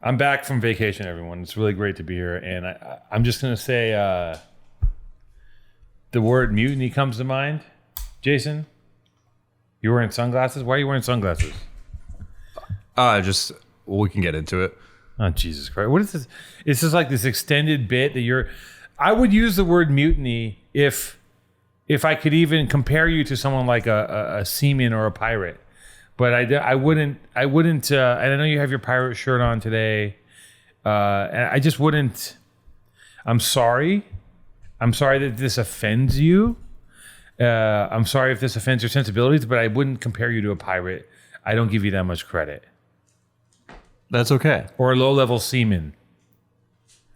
I'm back from vacation, everyone. It's really great to be here. And I'm just going to say the word mutiny comes to mind. Jason, you're wearing sunglasses? Why are you wearing sunglasses? We can get into it. Oh, Jesus Christ. What is this? It's just like this extended bit that you're... I would use the word mutiny if I could even compare you to someone like a seaman or a pirate. But I wouldn't, and I know you have your pirate shirt on today. And I just wouldn't, I'm sorry. I'm sorry that this offends you. I'm sorry if this offends your sensibilities, but I wouldn't compare you to a pirate. I don't give you that much credit. That's okay. Or a low-level seaman.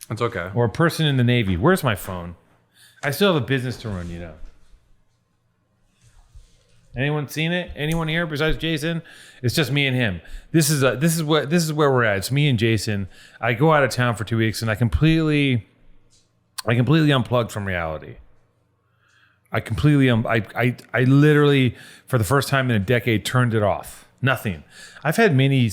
That's okay. Or a person in the Navy. Where's my phone? I still have a business to run, you know. Anyone seen it? Anyone here besides Jason? It's just me and him. This is where we're at. It's me and Jason. I go out of town for 2 weeks and I completely unplugged from reality. I literally for the first time in a decade turned it off. Nothing. I've had many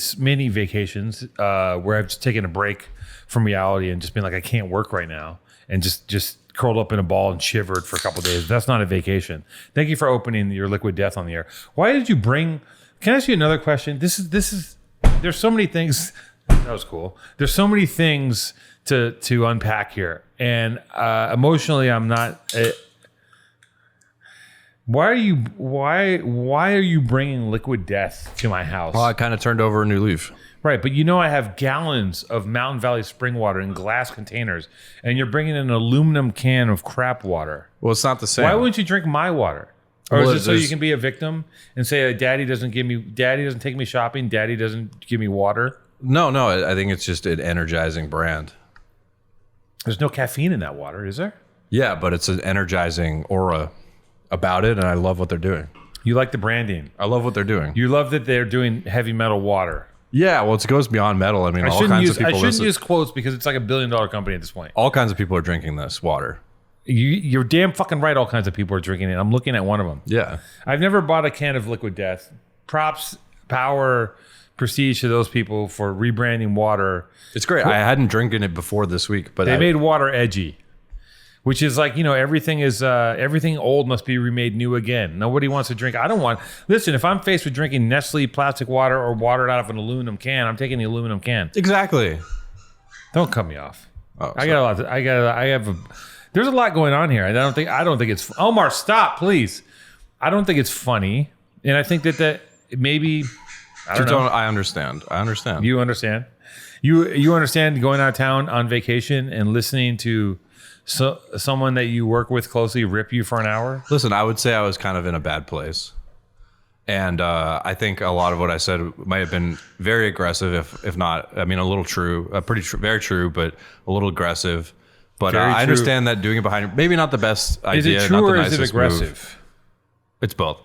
vacations where I've just taken a break from reality and just been like, I can't work right now, and just curled up in a ball and shivered for a couple of days. That's not a vacation. Thank you for opening your Liquid Death on the air. Why did you bring? Can I ask you another question? This is. There's so many things. That was cool. There's so many things to unpack here, and emotionally, I'm not. Why are you bringing Liquid Death to my house? Well, I kind of turned over a new leaf. Right, but you know I have gallons of Mountain Valley spring water in glass containers, and you're bringing an aluminum can of crap water. Well, it's not the same. Why wouldn't you drink my water? Or Well, is it so you can be a victim and say, Daddy doesn't take me shopping, Daddy doesn't give me water? No, I think it's just an energizing brand. There's no caffeine in that water, is there? Yeah, but it's an energizing aura about it, and I love what they're doing. You like the branding. I love what they're doing. You love that they're doing heavy metal water. Yeah, well, it goes beyond metal. I mean, I all kinds of people. I shouldn't listen. use quotes because it's like $1 billion company at this point. All kinds of people are drinking this water. You're damn fucking right. All kinds of people are drinking it. I'm looking at one of them. Yeah. I've never bought a can of Liquid Death. Props, power, prestige to those people for rebranding water. It's great. I hadn't drinking it before this week, but They made water edgy, which is like, everything old must be remade new again. Nobody wants to drink. Listen, if I'm faced with drinking Nestle plastic water or water out of an aluminum can, I'm taking the aluminum can. Exactly. Don't cut me off. Oh, There's a lot going on here. I don't think it's Omar, stop, please. I don't think it's funny. And I think that maybe I don't know. I understand. You understand? You understand going out of town on vacation and listening to someone that you work with closely rip you for an hour? Listen, I would say I was kind of in a bad place. And I think a lot of what I said might have been very aggressive, if not, a little true, very true, but a little aggressive. But I understand that doing it behind, maybe not the best idea. Is it true not the or is it nicest aggressive? Move. It's both.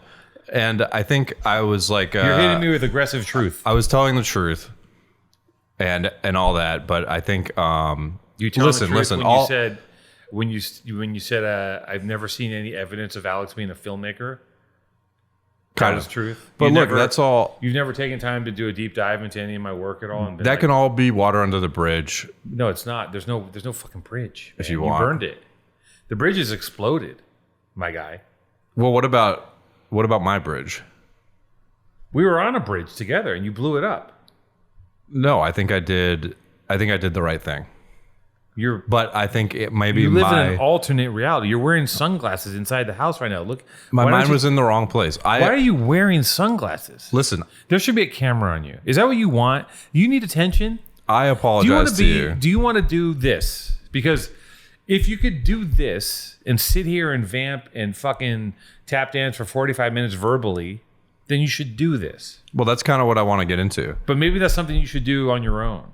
And I think I was like... You're hitting me with aggressive truth. I was telling the truth and all that, but I think... you tell the truth when you said I've never seen any evidence of Alex being a filmmaker. That was truth. But look, that's all. You've never taken time to do a deep dive into any of my work at all. And that can all be water under the bridge. No, it's not. There's no fucking bridge. If you want, you burned it. The bridge has exploded, my guy. Well, what about my bridge? We were on a bridge together, and you blew it up. No, I think I did. I think I did the right thing. But I think it might be you live in an alternate reality. You're wearing sunglasses inside the house right now. Look, my mind was in the wrong place. Why are you wearing sunglasses? Listen, there should be a camera on you. Is that what you want? You need attention? I apologize to you. Do you want to do this? Because if you could do this and sit here and vamp and fucking tap dance for 45 minutes verbally, then you should do this. Well, that's kind of what I want to get into. But maybe that's something you should do on your own.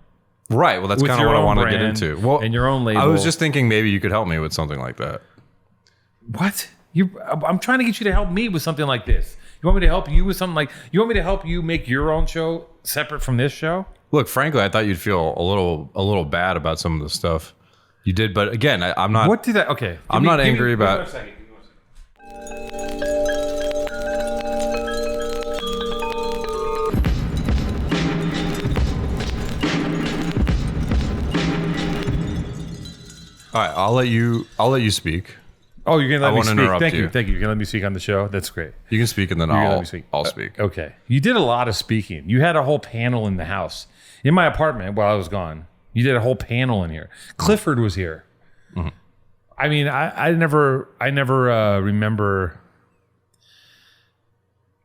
Right. Well, that's kind of what I want to get into. Well, and your own label. I was just thinking maybe you could help me with something like that. What? I'm trying to get you to help me with something like this. You want me to help you with something like? You want me to help you make your own show separate from this show? Look, frankly, I thought you'd feel a little bad about some of the stuff you did, but again, I'm not. What did I? Okay, I'm not angry about. All right, I'll let you speak. Oh, you're gonna let me won't speak. interrupt Thank you. you. You're gonna let me speak on the show. That's great. You can speak, and then You're gonna let I'll me speak. I'll speak. Okay. You did a lot of speaking. You had a whole panel in the house, in my apartment while I was gone. You did a whole panel in here. Clifford was here. Mm-hmm. I mean, I never remember.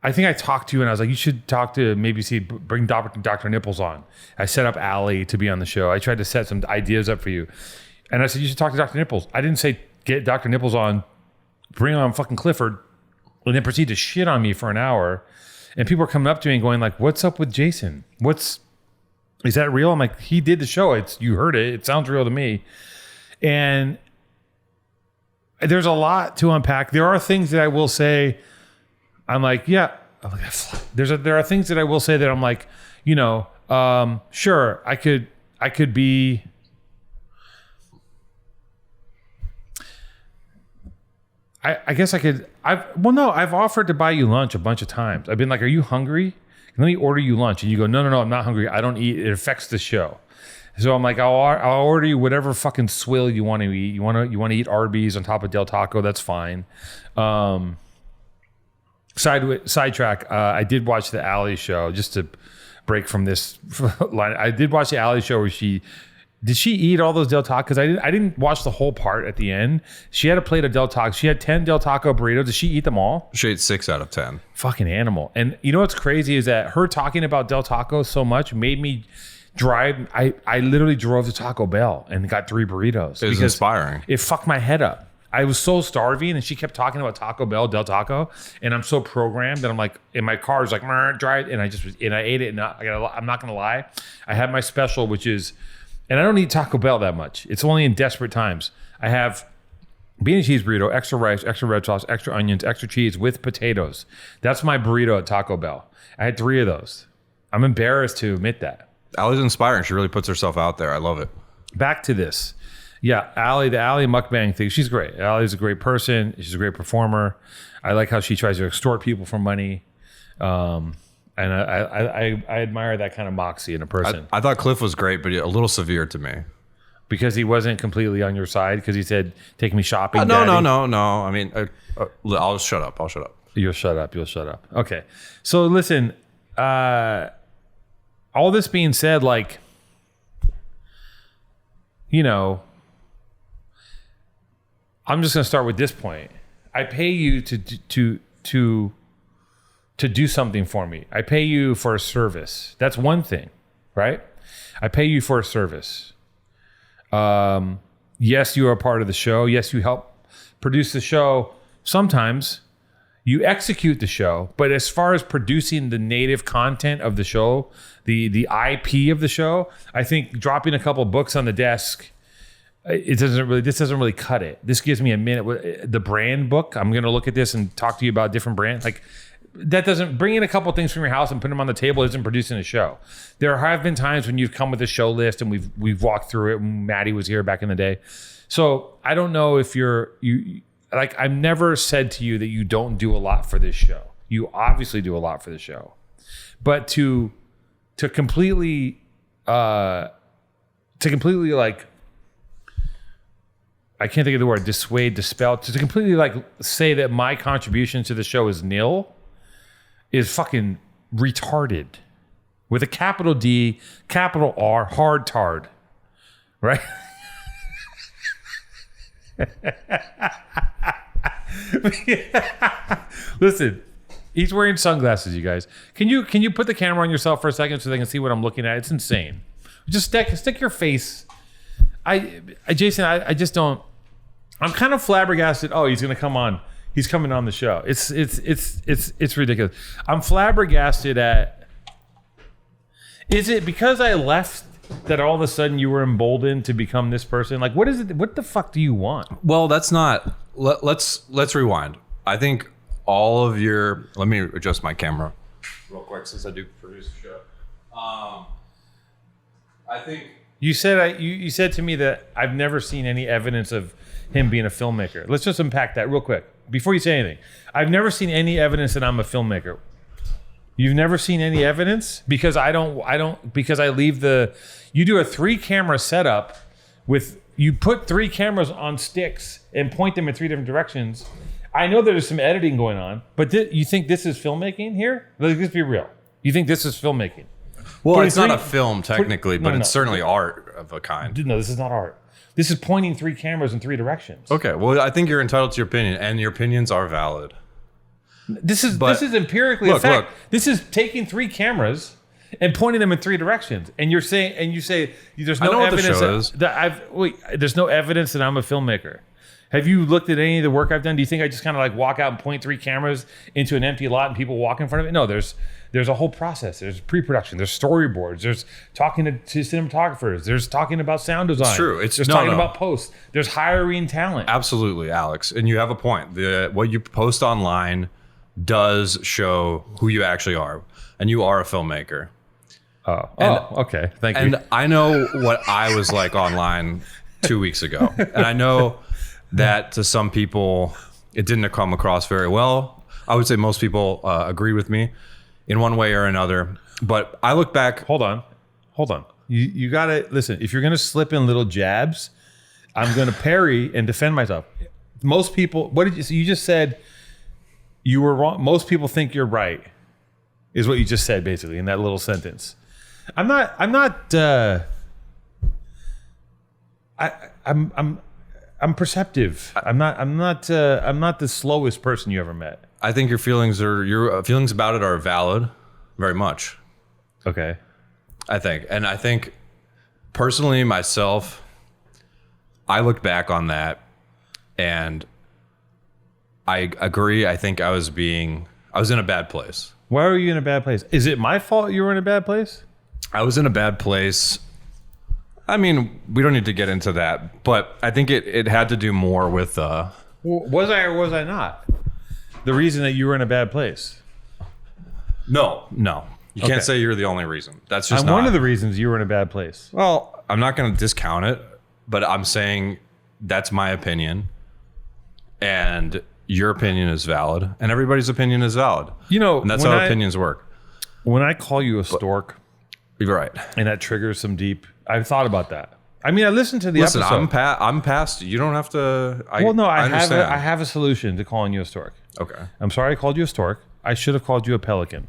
I think I talked to you and I was like, you should talk to bring Dr. Nipples on. I set up Allie to be on the show. I tried to set some ideas up for you. And I said, you should talk to Dr. Nipples. I didn't say get Dr. Nipples on, bring on fucking Clifford, and then proceed to shit on me for an hour. And people are coming up to me and going like, what's up with Jason? Is that real? I'm like, he did the show. You heard it. It sounds real to me. And there's a lot to unpack. There are things that I will say, I'm like, yeah. There are things that I will say that I'm like, sure, I could be. I guess I could. I've offered to buy you lunch a bunch of times. I've been like, are you hungry? Let me order you lunch. And you go, no, I'm not hungry. I don't eat. It affects the show. So I'm like, I'll order you whatever fucking swill you want to eat. You want to eat Arby's on top of Del Taco? That's fine. Sidetrack. I did watch the Allie show just to break from this line. I did watch the Allie show where did she eat all those Del Tacos? I didn't watch the whole part at the end. She had a plate of Del Tacos. She had 10 Del Taco burritos. Did she eat them all? She ate 6 out of 10. Fucking animal. And you know what's crazy is that her talking about Del Taco so much made me drive. I literally drove to Taco Bell and got 3 burritos. It was inspiring. It fucked my head up. I was so starving, and she kept talking about Taco Bell, Del Taco, and I'm so programmed that I'm like, in my car, it's like, drive, and I ate it, and I'm not gonna lie, I had my special, which is, and I don't eat Taco Bell that much. It's only in desperate times. I have bean and cheese burrito, extra rice, extra red sauce, extra onions, extra cheese with potatoes. That's my burrito at Taco Bell. I had 3 of those. I'm embarrassed to admit that. Allie's inspiring. She really puts herself out there. I love it. Back to this. Yeah, Allie, the Allie mukbang thing, she's great. Allie's a great person. She's a great performer. I like how she tries to extort people for money. And I admire that kind of moxie in a person. I thought Cliff was great, but a little severe to me. Because he wasn't completely on your side? Because he said, take me shopping, No. Daddy? I mean, I'll shut up. You'll shut up. Okay. So listen, all this being said, like, I'm just going to start with this point. I pay you to do something for me. I pay you for a service. That's one thing, right? I pay you for a service. Yes, you are a part of the show. Yes, you help produce the show. Sometimes you execute the show, but as far as producing the native content of the show, the IP of the show, I think dropping a couple books on the desk, this doesn't really cut it. This gives me a minute. The brand book, I'm going to look at this and talk to you about different brands. Like, that doesn't bring in a couple things from your house and put them on the table isn't producing a show. There have been times when you've come with a show list and we've walked through it when Maddie was here back in the day. So I don't know if you like, I've never said to you that you don't do a lot for this show. You obviously do a lot for the show, but to completely like, I can't think of the word, dissuade, dispel, to completely like say that my contribution to the show is nil is fucking retarded. With a capital D, capital R, hard tard. Right? Listen, he's wearing sunglasses, you guys. Can you put the camera on yourself for a second so they can see what I'm looking at? It's insane. Just stick your face. Jason, I just don't. I'm kind of flabbergasted. Oh, he's gonna come on. He's coming on the show. It's ridiculous. I'm flabbergasted at. Is it because I left that all of a sudden you were emboldened to become this person? Like, what is it? What the fuck do you want? Well, that's not. Let's rewind. I think all of your. Let me adjust my camera real quick since I do produce the show. I think you said you said to me that I've never seen any evidence of him being a filmmaker. Let's just unpack that real quick before you say anything. I've never seen any evidence that I'm a filmmaker. You've never seen any evidence? Because I don't because I leave you do a 3-camera setup with you put 3 cameras on sticks and point them in 3 different directions. I know there's some editing going on, but you think this is filmmaking here? Let's be real. You think this is filmmaking? Well, Putting it's not three- a film technically, but no. it's certainly art of a kind. No, this is not art. This is pointing 3 cameras in 3 directions. Okay, well, I think you're entitled to your opinion, and your opinions are valid. This is empirically a look, fact. look. This is taking 3 cameras and pointing them in 3 directions, and you say there's no know what the evidence show is. there's no evidence that I'm a filmmaker. Have you looked at any of the work I've done? Do you think I just kind of like walk out and point 3 cameras into an empty lot and people walk in front of it? No, there's a whole process. There's pre-production. There's storyboards. There's talking to cinematographers. There's talking about sound design. It's true. There's talking about post. There's hiring talent. Absolutely, Alex, and you have a point. What you post online does show who you actually are, and you are a filmmaker. Okay. Thank you. And I know what I was like online 2 weeks ago, and I know that to some people it didn't come across very well. I would say most people agree with me in one way or another. But I look back. Hold on. You gotta listen. If you're gonna slip in little jabs, I'm gonna parry and defend myself. Most people, what did you? So you just said you were wrong. Most people think you're right, is what you just said basically in that little sentence. I'm not. I'm perceptive. I'm not the slowest person you ever met. I think your feelings about it are valid, very much. Okay. I think personally myself, I look back on that and I agree. I think I was in a bad place. Why were you in a bad place? Is it my fault you were in a bad place? I was in a bad place. I mean, we don't need to get into that, but I think it had to do more with Was I or was I not? The reason that you were in a bad place. No. You Okay. can't say you're the only reason. That's just I'm not one of the reasons you were in a bad place. Well, I'm not going to discount it, but I'm saying that's my opinion, and your opinion is valid, and everybody's opinion is valid. You know, And that's when how I- opinions work. When I call you a stork You're right. and that triggers some deep, I've thought about that. I mean, I listened to the Listen, episode. I'm past. You don't have to. I I understand. have a solution to calling you a stork. Okay. I'm sorry I called you a stork. I should have called you a pelican.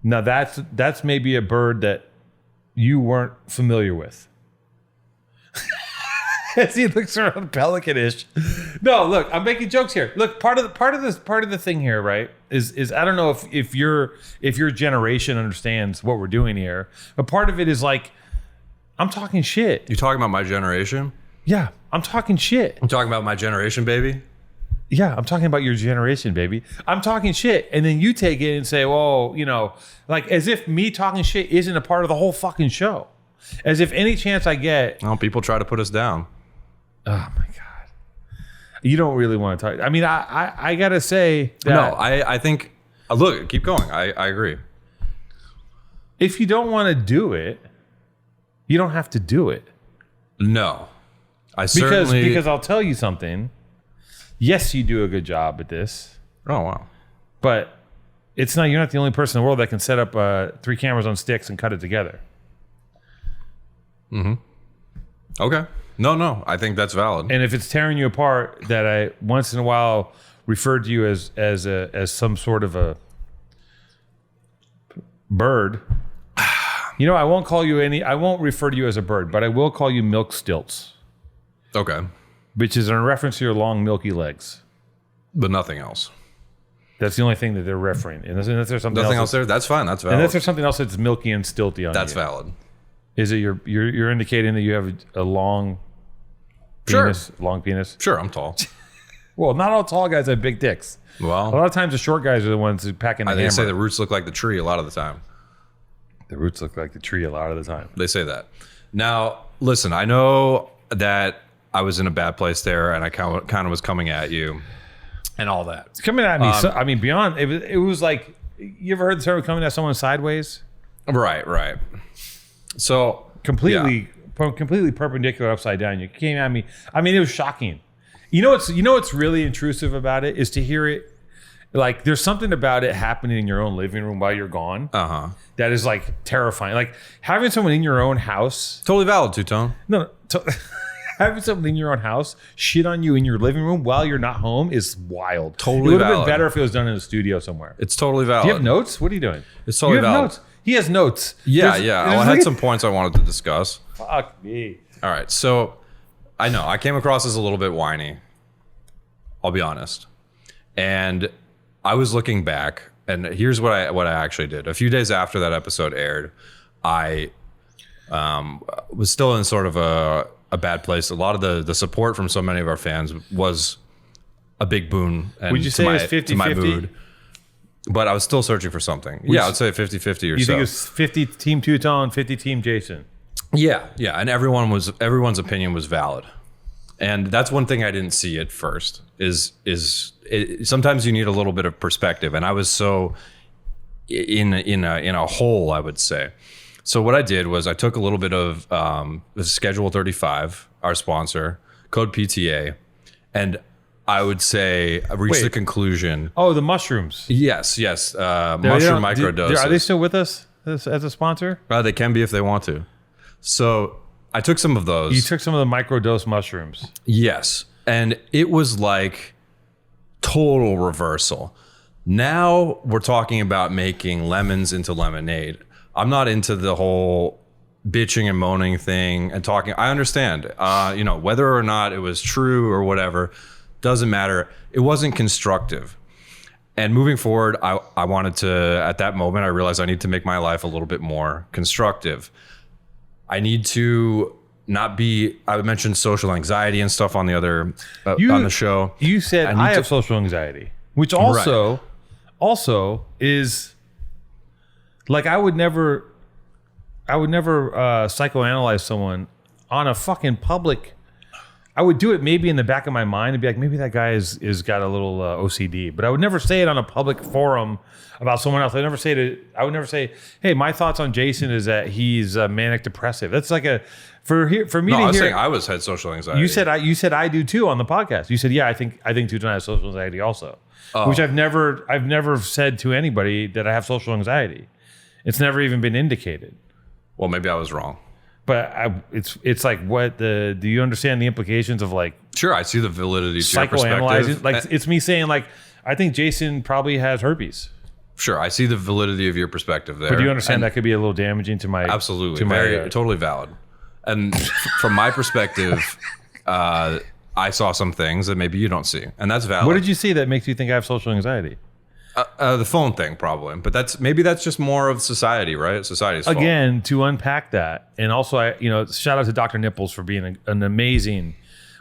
Now that's maybe a bird that you weren't familiar with. As he looks around pelican-ish. No, look, I'm making jokes here. Look, part of the thing here, right, is I don't know if your generation understands what we're doing here, but part of it is like I'm talking shit. You talking about my generation? Yeah, I'm talking shit. I'm talking about my generation, baby. Yeah, I'm talking about your generation, baby. I'm talking shit. And then you take it and say, well, you know, like as if me talking shit isn't a part of the whole fucking show. As if any chance I get. Well, people try to put us down. Oh my God. You don't really want to talk. I mean, I got to say that No, I think. Look, keep going. I agree. if you don't want to do it, you don't have to do it. No. Because Because I'll tell you something. Yes, you do a good job at this. Oh, wow. But you're not the only person in the world that can set up 3 cameras on sticks and cut it together. Okay. No. I think that's valid. And if it's tearing you apart, that I once in a while referred to you as some sort of a bird. You know, I won't refer to you as a bird, but I will call you milk stilts, Okay. which is in reference to your long milky legs. But nothing else. That's the only thing that they're referring. And unless there's something Nothing else. else there? That's fine. That's valid. Unless there's something else that's milky and stilty on That's you. valid. Is it you're indicating that you have a long Sure. penis? Long penis? Sure, I'm tall. Well, not all tall guys have big dicks. A Well, lot of times the short guys are the ones who pack in the they hammer. say the roots look like the tree a lot of the time. The roots look like the tree a lot of the time. They say that. Now, listen, I know that I was in a bad place there and I kind of was coming at you and all that. It's coming at me. I mean, beyond it was like, you ever heard the term coming at someone sideways? Right. So Completely perpendicular, upside down. You came at me. I mean, it was shocking. You know what's really intrusive about it is to hear it Like there's something about it happening in your own living room while you're gone that is like terrifying. Like having someone in your own house. Totally valid, Two-Tone. No, having someone in your own house shit on you in your living room while you're not home is wild. Totally It would have been valid. better if it was done in a studio somewhere. It's totally valid. Do you have notes? What are you doing? It's totally you have valid. notes. He has notes. Yeah, There's- yeah. there's I had like- some points I wanted to discuss. Fuck me. All right, so I know I came across as a little bit whiny. I'll be honest. And I was looking back, and here's what I actually did. A few days after that episode aired, I was still in sort of a bad place. A lot of the support from so many of our fans was a big boon. And Would you say it was 50-50? to my mood. But I was still searching for something. Yeah, I'd say 50-50 or You so. think it was 50 Team Two-Tone, 50 Team Jason? Yeah, and everyone's opinion was valid, and that's one thing I didn't see at first. Sometimes you need a little bit of perspective, and I was so in a hole, I would say. So what I did was I took a little bit of the Schedule 35, our sponsor, code PTA, and I would say I reached the conclusion. Oh, the mushrooms. Yes, mushroom microdoses. Are they still with us as a sponsor? They can be if they want to. So I took some of those. You took some of the microdose mushrooms. Yes. And it was like total reversal. Now we're talking about making lemons into lemonade. I'm not into the whole bitching and moaning thing and talking. I understand, whether or not it was true or whatever, doesn't matter. It wasn't constructive. And moving forward, I wanted to, at that moment, I realized I need to make my life a little bit more constructive. I need to not be. I mentioned social anxiety and stuff on the other on the show. You said I have social anxiety, which also is like I would never psychoanalyze someone on a fucking public. I would do it maybe in the back of my mind and be like, maybe that guy is got a little OCD, but I would never say it on a public forum about someone else. I would never say, hey, my thoughts on Jason is that he's manic depressive. That's like for me to hear. I was saying I had social anxiety. You said I do too on the podcast. You said, yeah, I think Two-Tone has social anxiety also, which I've never said to anybody that I have social anxiety. It's never even been indicated. Well, maybe I was wrong. But it's like do you understand the implications of like Sure, I see the validity to your psychoanalyzing? perspective. Like it's me saying like I think Jason probably has herpes. Sure, I see the validity of your perspective there. But do you understand that could be a little damaging to my Absolutely, to my totally valid. And from my perspective, I saw some things that maybe you don't see, and that's valid. What did you see that makes you think I have social anxiety? The phone thing, probably, but that's just more of society, right? Society's fault. Again, to unpack that, and also shout out to Dr. Nipples for being an amazing,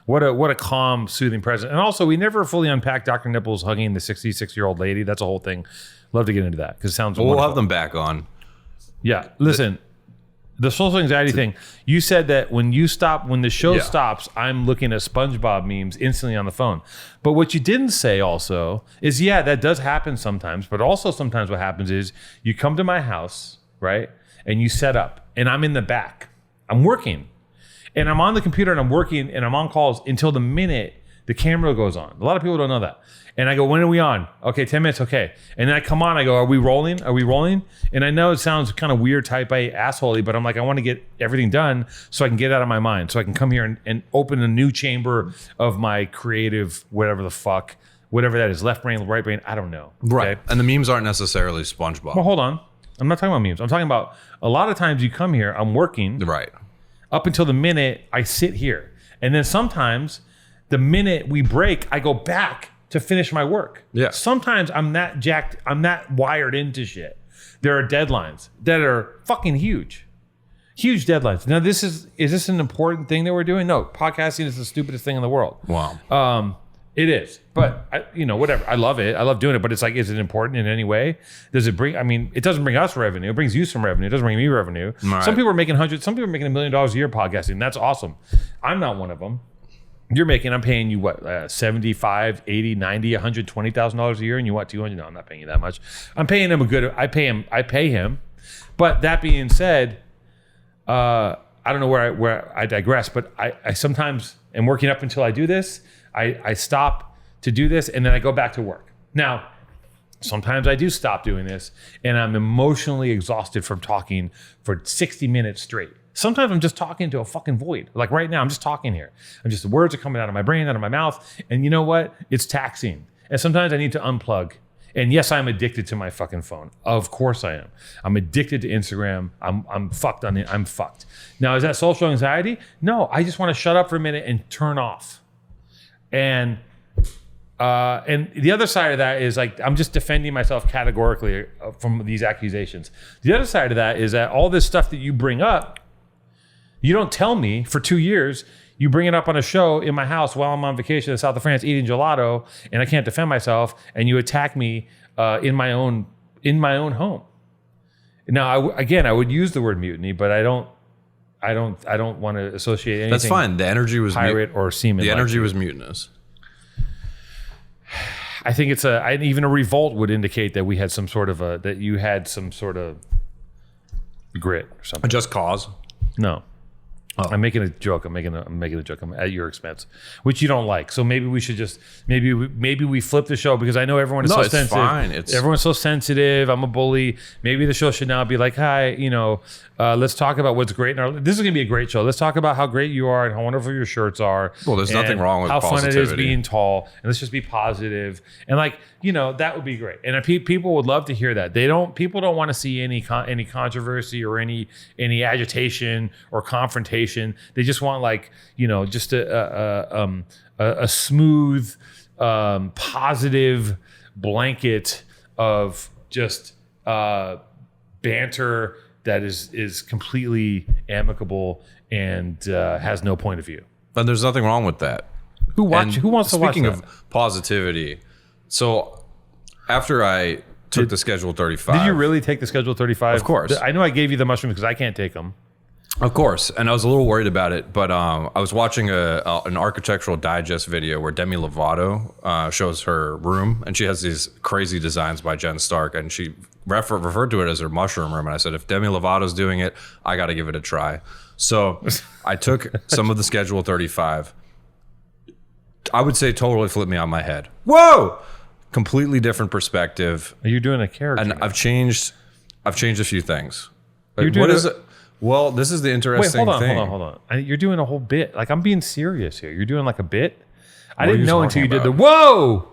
what a calm, soothing presence. And also, we never fully unpacked Dr. Nipples hugging the 66-year-old lady. That's a whole thing. Love to get into that because it sounds. We'll wonderful. have them back on. Yeah, listen. The social anxiety thing. You said that when the show stops, I'm looking at SpongeBob memes instantly on the phone. But what you didn't say also is, that does happen sometimes. But also sometimes what happens is you come to my house, right? And you set up, and I'm in the back. I'm working, and I'm on the computer, and I'm working, and I'm on calls until the minute the camera goes on. A lot of people don't know that. And I go, when are we on? Okay, 10 minutes, okay. And then I come on, I go, are we rolling? Are we rolling? And I know it sounds kind of weird, type A, assholey, but I'm like, I want to get everything done so I can get out of my mind. So I can come here and open a new chamber of my creative, whatever the fuck, whatever that is, left brain, right brain, I don't know. Right. Okay? And the memes aren't necessarily SpongeBob. Well, hold on. I'm not talking about memes. I'm talking about a lot of times you come here, I'm working. Right. Up until the minute I sit here. And then sometimes the minute we break, I go back to finish my work. Yeah. Sometimes I'm that jacked, I'm that wired into shit. There are deadlines that are fucking huge. Huge deadlines. Now, is this an important thing that we're doing? No, podcasting is the stupidest thing in the world. Wow. It is. But, whatever. I love it. I love doing it. But it's like, is it important in any way? Does it bring, it doesn't bring us revenue. It brings you some revenue. It doesn't bring me revenue. Right. Some people are making some people are making $1 million a year podcasting. That's awesome. I'm not one of them. I'm paying you what, 75, 80, 90, $120,000 a year, and you want 200? No, I'm not paying you that much. I'm paying him I pay him. But that being said, I don't know where I digress, but I sometimes am working up until I do this. I stop to do this, and then I go back to work. Now, Sometimes I do stop doing this and I'm emotionally exhausted from talking for 60 minutes straight. Sometimes I'm just talking to a fucking void. Like right now, I'm just talking here. The words are coming out of my brain, out of my mouth. And you know what? It's taxing. And sometimes I need to unplug. And yes, I'm addicted to my fucking phone. Of course I am. I'm addicted to Instagram. I'm fucked on it. I'm fucked. Now, is that social anxiety? No, I just want to shut up for a minute and turn off. And the other side of that is like, I'm just defending myself categorically from these accusations. The other side of that is that all this stuff that you bring up, you don't tell me for 2 years. You bring it up on a show in my house while I'm on vacation in the south of France eating gelato, and I can't defend myself, and you attack me in my own home. Now, I would use the word mutiny, but I don't want to associate anything. That's fine. The energy was pirate or seaman. The energy was mutinous. I think it's even a revolt would indicate that we had some sort of that you had some sort of grit or something. A just cause? No. Oh. I'm making a joke. I'm making a joke. I'm at your expense, which you don't like. So maybe we should just maybe we flip the show because I know everyone is so sensitive. Fine. Everyone's so sensitive. I'm a bully. Maybe the show should now be like, hi, let's talk about what's great in our. This is gonna be a great show. Let's talk about how great you are and how wonderful your shirts are. Well, there's nothing wrong with how positivity. fun it is being tall, and let's just be positive. And that would be great. And people would love to hear that. People don't want to see any controversy or any agitation or confrontation. They just want just a smooth, positive blanket of just banter that is completely amicable and has no point of view. And there's nothing wrong with that. Who wants to watch that? Speaking of positivity, so after I took the Schedule 35. Did you really take the Schedule 35? Of course. I know I gave you the mushrooms because I can't take them. Of course, and I was a little worried about it, but I was watching an Architectural Digest video where Demi Lovato shows her room, and she has these crazy designs by Jen Stark, and she referred to it as her mushroom room, and I said, if Demi Lovato's doing it, I got to give it a try. So I took some of the Schedule 35. I would say totally flipped me on my head. Whoa! Completely different perspective. Are you doing a character? And now? I've changed a few things. You're doing what is it? Well, this is the interesting thing. Hold on. You're doing a whole bit. Like, I'm being serious here. You're doing like a bit. I What are didn't you know until you talking did the about? whoa.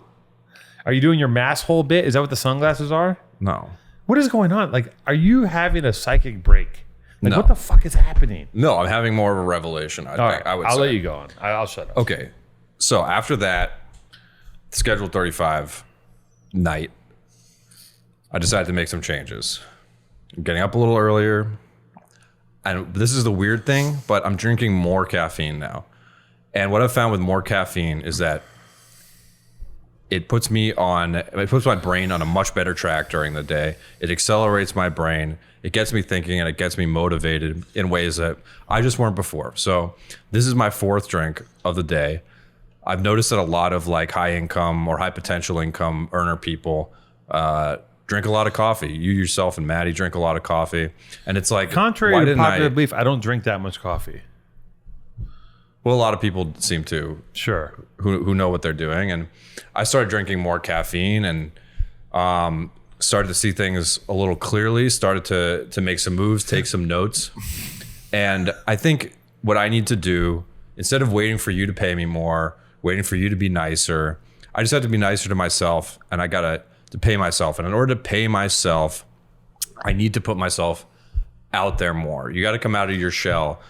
Are you doing your mass hole bit? Is that what the sunglasses are? No. What is going on? Like, are you having a psychic break? Like, No. what the fuck is happening? No, I'm having more of a revelation, I think. I would I'll say. let you go on. I'll shut up. Okay. So after that, Schedule 35 night, I decided to make some changes. I'm getting up a little earlier. And this is the weird thing, but I'm drinking more caffeine now. And what I've found with more caffeine is that it puts my brain on a much better track during the day. It accelerates my brain. It gets me thinking and it gets me motivated in ways that I just weren't before. So this is my fourth drink of the day. I've noticed that a lot of like high income or high potential income earner people drink a lot of coffee. You yourself and Maddie drink a lot of coffee. And it's like, Contrary why to didn't popular belief, I don't drink that much coffee. Well, a lot of people seem to Sure. who know what they're doing. And I started drinking more caffeine and started to see things a little clearly, started to make some moves, take some notes. And I think what I need to do, instead of waiting for you to pay me more, waiting for you to be nicer, I just have to be nicer to myself, and I got to pay myself. And in order to pay myself, I need to put myself out there more. You got to come out of your shell.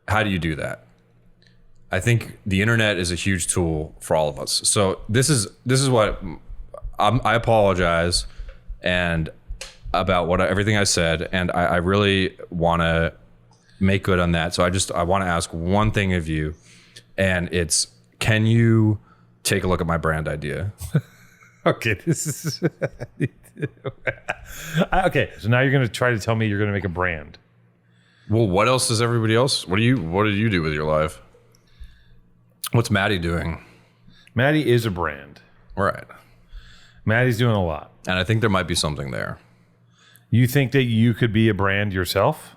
How do you do that? I think the internet is a huge tool for all of us. So this is what I apologize and about everything I said, and I really want to make good on that. So I want to ask one thing of you, and it's, can you take a look at my brand idea? Okay, this is okay. So now you're going to try to tell me you're going to make a brand. Well, what else does everybody else? What do you do with your life? What's Maddie doing? Maddie is a brand. Right. Maddie's doing a lot. And I think there might be something there. You think that you could be a brand yourself?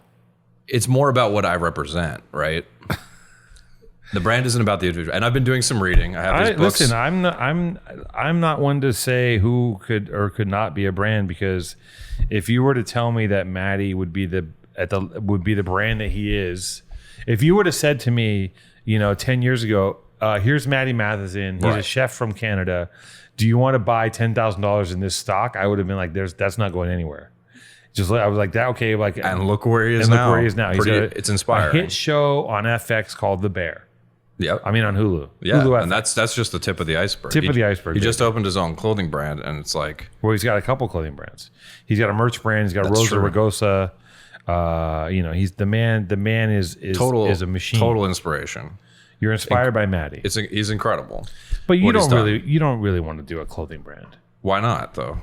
It's more about what I represent, right? The brand isn't about the individual. And I've been doing some reading. I have these books. Listen, I'm not one to say who could or could not be a brand, because if you were to tell me that Matty would be the brand that he is, if you would have said to me, 10 years ago, here's Matty Matheson, he's a chef from Canada. Do you want to buy $10,000 in this stock? I would have been like, that's not going anywhere. I was like that. Okay. Like, and look where he is now. It's inspiring. A hit show on FX called The Bear. Yep. I mean, on Hulu. Yeah. Hulu and that's just the tip of the iceberg. Of the iceberg. He just opened his own clothing brand, and it's like, well, he's got a couple clothing brands. He's got a merch brand. He's got Rosa Ragosa. He's the man. The man is a machine. Total inspiration. You're inspired by Matty. He's incredible. But you don't really want to do a clothing brand. Why not though?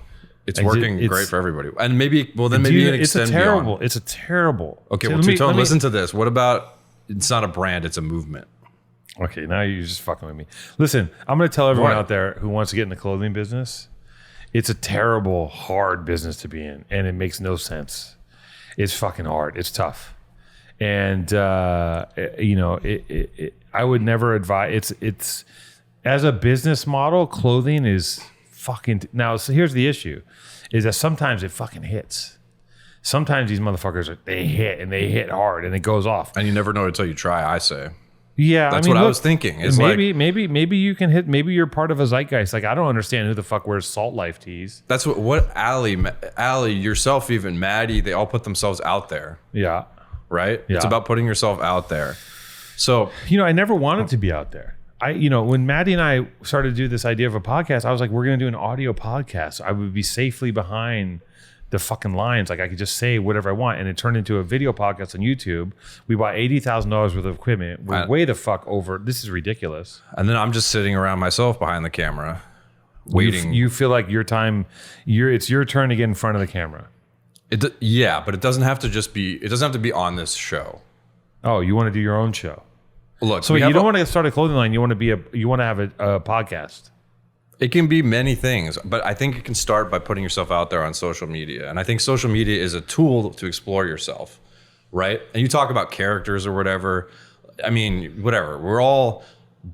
It's working great for everybody. And maybe you can extend beyond. It's a terrible. Okay, well, Two-Tone, listen to this. What about, it's not a brand, it's a movement. Okay, now you're just fucking with me. Listen, I'm going to tell everyone out there who wants to get in the clothing business, it's a terrible, hard business to be in, and it makes no sense. It's fucking hard. It's tough. And, I would never advise, it's as a business model, clothing is fucking, now, so here's the issue, is that sometimes it fucking hits. Sometimes these motherfuckers, they hit hard, and it goes off. And you never know until you try, I say. Yeah, that's what I was thinking. Is maybe you can hit. Maybe you're part of a zeitgeist. Like, I don't understand who the fuck wears Salt Life tees. That's what Ali, yourself, even Matty, they all put themselves out there. Yeah, right. Yeah. It's about putting yourself out there. So I never wanted to be out there. When Matty and I started to do this idea of a podcast, I was like, we're going to do an audio podcast. I would be safely behind the fucking lines. Like, I could just say whatever I want, and it turned into a video podcast on YouTube. We bought $80,000 worth of equipment. We're way the fuck over. This is ridiculous. And then I'm just sitting around myself behind the camera, waiting. You feel like it's your turn to get in front of the camera. Yeah, but it doesn't have to be on this show. Oh, you want to do your own show? Look, so you don't want to start a clothing line. You want to have a podcast. It can be many things, but I think it can start by putting yourself out there on social media. And I think social media is a tool to explore yourself, right? And you talk about characters or whatever. I mean, whatever. We're all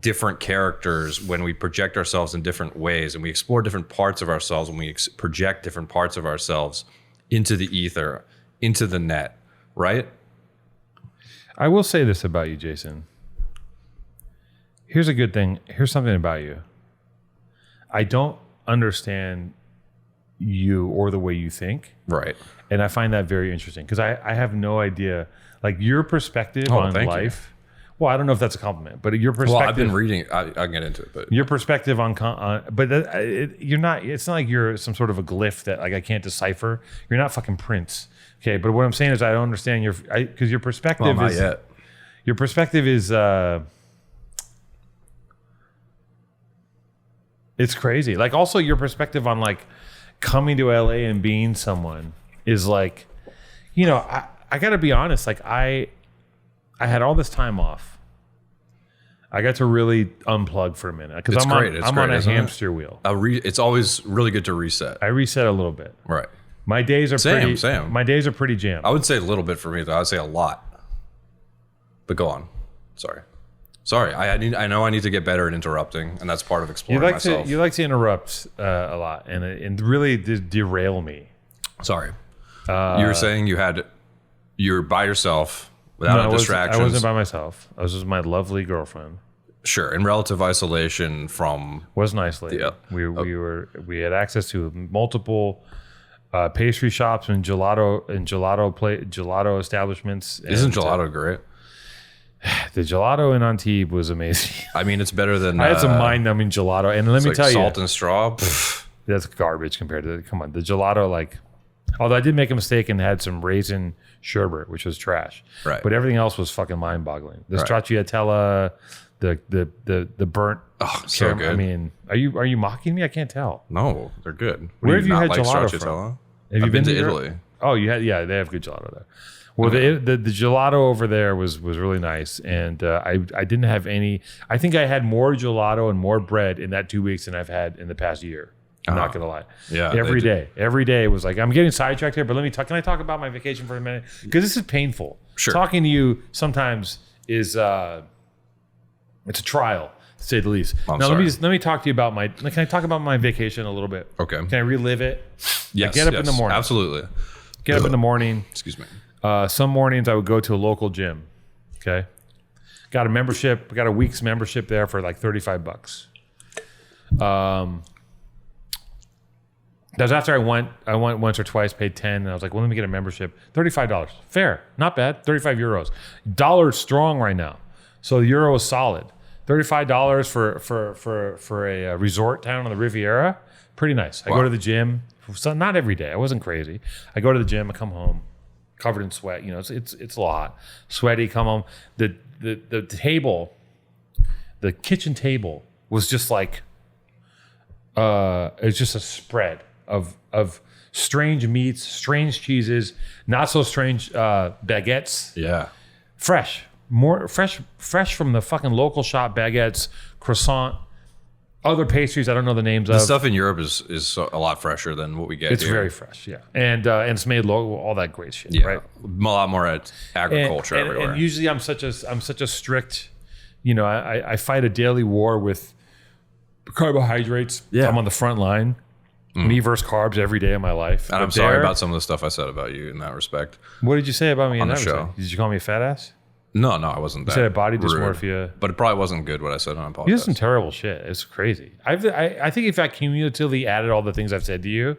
different characters when we project ourselves in different ways, and we explore different parts of ourselves when we project different parts of ourselves into the ether, into the net, right? I will say this about you, Jason. Here's a good thing. Here's something about you. I don't understand you or the way you think. Right. And I find that very interesting, because I have no idea, like, your perspective on life. Well, I don't know if that's a compliment, but your perspective. Well, I've been reading. I'll get into it, but your perspective you're not. It's not like you're some sort of a glyph that, like, I can't decipher. You're not fucking Prince, okay? But what I'm saying is, I don't understand because your perspective not is. Yet. Your perspective is. It's crazy. Like, also your perspective on, like, coming to LA and being someone is like, I got to be honest. Like, I had all this time off. I got to really unplug for a minute, because I'm on a hamster wheel. It's always really good to reset. I reset a little bit. Right. My days are Same. My days are pretty jammed. I would say a little bit for me, though. I would say a lot. But go on. Sorry, I know I need to get better at interrupting, and that's part of exploring myself. You like to interrupt a lot, and really derail me. Sorry. You were saying you're by yourself without distractions. I wasn't by myself. I was with my lovely girlfriend. Sure, in relative isolation from. Wasn't isolated. We had access to multiple pastry shops and gelato establishments. Isn't gelato great? The gelato in Antibes was amazing. I mean, it's better than. I had some mind-numbing gelato, and let me tell you, salt and straw. That's garbage compared to. Come on, the gelato, like. Although I did make a mistake and had some raisin sherbet, which was trash. Right. But everything else was fucking mind-boggling. The stracciatella, the burnt. Oh, so good. I mean, are you mocking me? I can't tell. No, they're good. Where have you had gelato from? Have you been to Italy? Oh, you had? Yeah, they have good gelato there. Well, the gelato over there was really nice, and I didn't have any. I think I had more gelato and more bread in that 2 weeks than I've had in the past year. I'm not gonna lie. Yeah, every day it was like, I'm getting sidetracked here, but can I talk about my vacation for a minute? Because this is painful. Sure. Talking to you sometimes is It's a trial, to say the least. I'm Now sorry. let me talk to you about can I talk about my vacation a little bit? Okay. Can I relive it? Yes. I get up in the morning. Absolutely. Get up in the morning. Excuse me. Some mornings I would go to a local gym. Okay. Got a membership. Got a week's membership there for like $35. That was after I went once or twice, paid 10, and I was like, well, let me get a membership. $35. Fair. Not bad. 35 euros. Dollar's strong right now. So the euro is solid. $35 for a resort town on the Riviera. Pretty nice. I go to the gym. So not every day. I wasn't crazy. I go to the gym, I come home covered in sweat. You know, it's a lot. Sweaty, come home. The table, the kitchen table was just like it's just a spread of strange meats, strange cheeses, not so strange baguettes. Yeah. Fresh from the fucking local shop, baguettes, croissant, other pastries I don't know the names of. The stuff in Europe is a lot fresher than what we get It's here. very fresh, yeah, and it's made local, all that great shit, Yeah. right? A lot more at agriculture everywhere. And usually I'm such a strict, you know, I fight a daily war with carbohydrates. Yeah. I'm on the front line. Me versus carbs every day of my life. And I'm sorry about some of the stuff I said about you in that respect. What did you say about me On in the that show. respect? Did you call me a fat ass? No, I wasn't that. You said body rude. dysmorphia. But it probably wasn't good what I said on a podcast. You did some terrible shit. It's crazy. I think if I cumulatively added all the things I've said to you,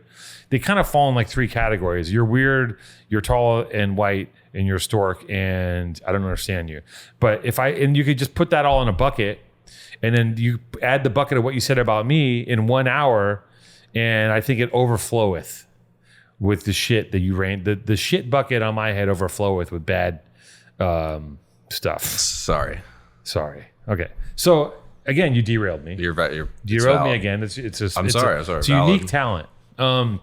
they kind of fall in like three categories. You're weird, you're tall and white, and you're a stork, and I don't understand you. But you could just put that all in a bucket, and then you add the bucket of what you said about me in 1 hour, and I think it overfloweth with the shit that you rain. The shit bucket on my head overfloweth with bad stuff. Sorry. Okay. So again, you derailed me. You're Derailed me again. It's just. I'm sorry. It's a unique talent. So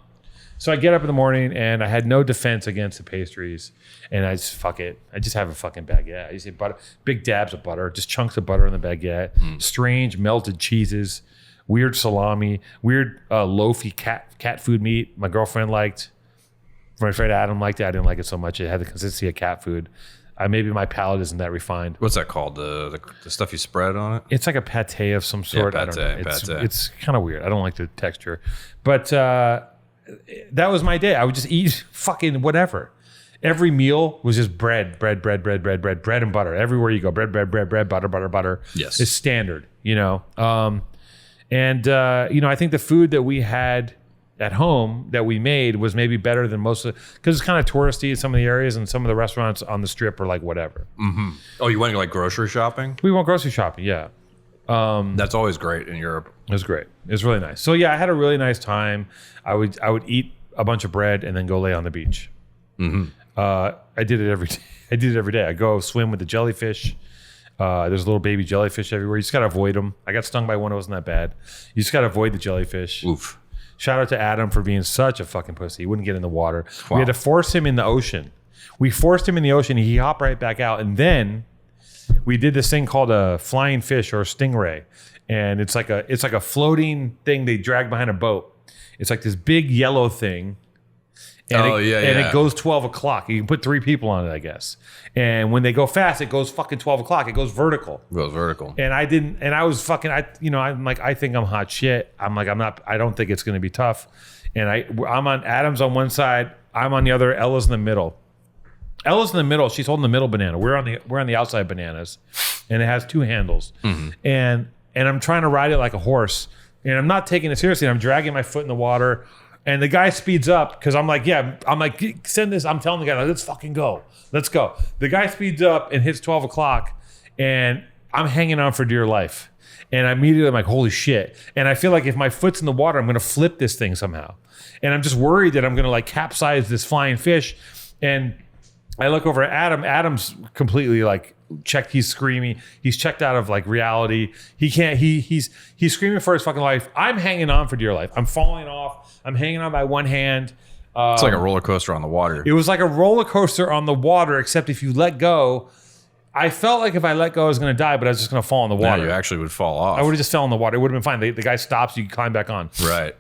I get up in the morning and I had no defense against the pastries, and I just fuck it. I just have a fucking baguette. I just eat butter, big dabs of butter, just chunks of butter in the baguette. Strange melted cheeses, weird salami, weird loafy cat food meat. My girlfriend liked. My friend Adam liked it. I didn't like it so much. It had the consistency of cat food. Maybe my palate isn't that refined. What's that called? The stuff you spread on it? It's like a pate of some sort. I don't know. Pate. It's kind of weird. I don't like the texture. But that was my day. I would just eat fucking whatever. Every meal was just bread and butter. Everywhere you go, bread, butter. Yes. It's standard, you know. I think the food that we had at home that we made was maybe better than most of, because it's kind of touristy in some of the areas, and some of the restaurants on the strip are like whatever. Oh, you went like grocery shopping? We went grocery shopping, yeah. That's always great in Europe. It was great. It was really nice. So yeah, I had a really nice time. I would eat a bunch of bread and then go lay on the beach. I did it every day. I go swim with the jellyfish. There's little baby jellyfish everywhere. You just gotta avoid them. I got stung by one. It wasn't that bad. You just gotta avoid the jellyfish. Oof. Shout out to Adam for being such a fucking pussy. He wouldn't get in the water. Wow. We had to force him in the ocean. We forced him in the ocean. He hopped right back out. And then we did this thing called a flying fish or a stingray. And it's like a floating thing they drag behind a boat. It's like this big yellow thing. And it goes 12 o'clock. You can put 3 people on it, I guess. And when they go fast, it goes fucking 12 o'clock. It goes vertical. And I think I'm hot shit. I don't think it's going to be tough. And I'm on, Adam's on one side. I'm on the other. Ella's in the middle. Ella's in the middle. She's holding the middle banana. We're on the outside bananas. And it has 2 handles. And I'm trying to ride it like a horse. And I'm not taking it seriously. I'm dragging my foot in the water. And the guy speeds up because I'm like, send this. I'm telling the guy, like, let's fucking go. Let's go. The guy speeds up and hits 12 o'clock, and I'm hanging on for dear life. And I immediately am like, holy shit. And I feel like if my foot's in the water, I'm going to flip this thing somehow. And I'm just worried that I'm going to like capsize this flying fish. And I look over at Adam. Adam's completely like checked. He's screaming. He's checked out of like reality. He can't. He's screaming for his fucking life. I'm hanging on for dear life. I'm falling off. I'm hanging on by one hand. It's like a roller coaster on the water. It was like a roller coaster on the water, except if you let go, I felt like if I let go, I was going to die, but I was just going to fall in the water. No, you actually would fall off. I would have just fell in the water. It would have been fine. The guy stops. You can climb back on. Right.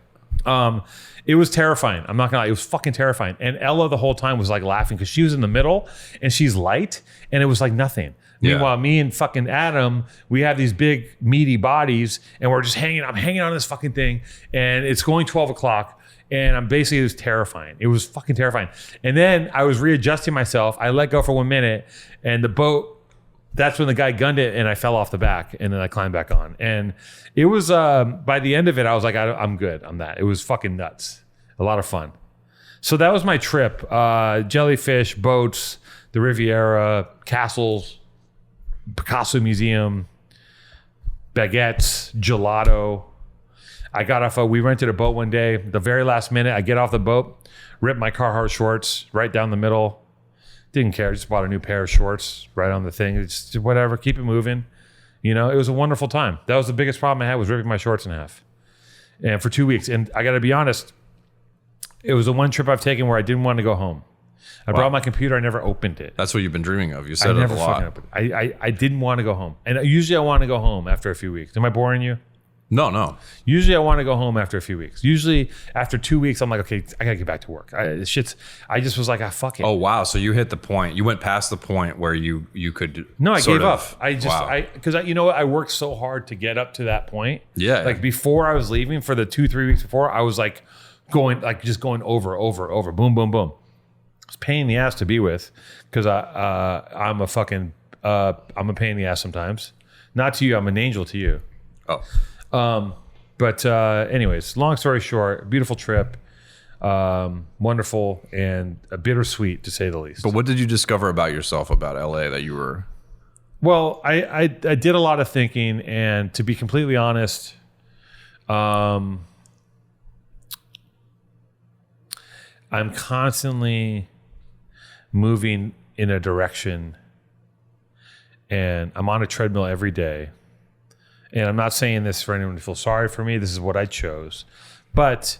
It was terrifying. I'm not gonna lie. It was fucking terrifying. And Ella the whole time was like laughing because she was in the middle and she's light and it was like nothing. Yeah. Meanwhile, me and fucking Adam, we have these big meaty bodies and we're just hanging. I'm hanging on this fucking thing and it's going 12 o'clock. And I'm basically, it was terrifying. It was fucking terrifying. And then I was readjusting myself. I let go for 1 minute and the boat, that's when the guy gunned it and I fell off the back and then I climbed back on. And it was, by the end of it, I was like, I'm good on that. It was fucking nuts. A lot of fun. So that was my trip. Jellyfish, boats, the Riviera, castles, Picasso Museum, baguettes, gelato. I got off, we rented a boat one day. The very last minute, I get off the boat, rip my Carhartt shorts right down the middle. Didn't care, just bought a new pair of shorts right on the thing. It's whatever, keep it moving. You know, it was a wonderful time. That was the biggest problem I had was ripping my shorts in half. And for 2 weeks. And I got to be honest, it was the one trip I've taken where I didn't want to go home. I brought my computer, I never opened it. That's what you've been dreaming of. You said I it never a fucking lot. opened it. I didn't want to go home. And usually I want to go home after a few weeks. Am I boring you? No. Usually I want to go home after a few weeks. Usually after 2 weeks, I'm like, okay, I gotta get back to work. I just was like, fuck it. Oh wow! So you hit the point. You went past the point where you could. No, I sort gave of- up. Because you know what? I worked so hard to get up to that point. Yeah. Like before I was leaving for the 2-3 weeks before, I was like going over, boom, boom, boom. It's a pain in the ass to be with because I'm a fucking I'm a pain in the ass sometimes. Not to you, I'm an angel to you. Oh. But anyways, long story short, beautiful trip, wonderful and bittersweet to say the least. But what did you discover about yourself about LA that you were? Well, I did a lot of thinking, and to be completely honest, I'm constantly moving in a direction, and I'm on a treadmill every day. And I'm not saying this for anyone to feel sorry for me. This is what I chose. But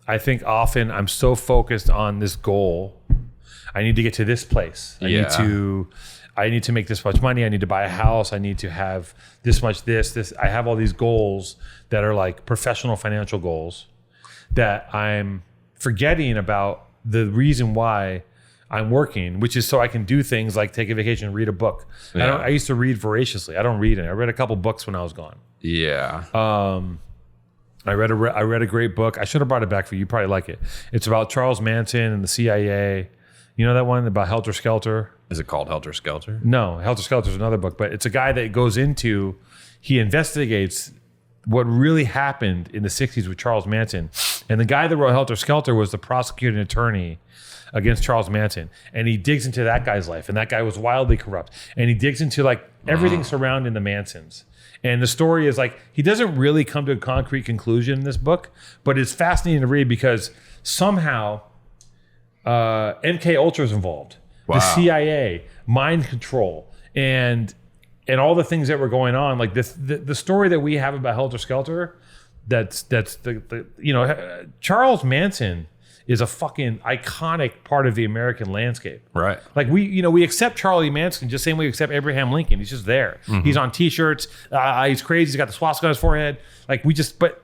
I think often I'm so focused on this goal. I need to get to this place. I need to make this much money. I need to buy a house. I need to have this much this. I have all these goals that are like professional financial goals that I'm forgetting about the reason why I'm working, which is so I can do things like take a vacation, read a book. Yeah. I used to read voraciously. I don't read it. I read a couple books when I was gone. Yeah. I read a great book. I should have brought it back for you. You probably like it. It's about Charles Manson and the CIA. You know that one about Helter Skelter? Is it called Helter Skelter? No, Helter Skelter is another book, but it's a guy that goes into, he investigates what really happened in the 60s with Charles Manson. And the guy that wrote Helter Skelter was the prosecuting attorney against Charles Manson. And he digs into that guy's life. And that guy was wildly corrupt. And he digs into like everything surrounding the Mansons. And the story is like, he doesn't really come to a concrete conclusion in this book, but it's fascinating to read because somehow MK Ultra is involved. Wow. The CIA, mind control, and all the things that were going on. Like this, the story that we have about Helter Skelter, that's the Charles Manson is a fucking iconic part of the American landscape. Right. Like we accept Charlie Manson just the same way we accept Abraham Lincoln. He's just there. Mm-hmm. He's on T-shirts. He's crazy. He's got the swastika on his forehead. Like but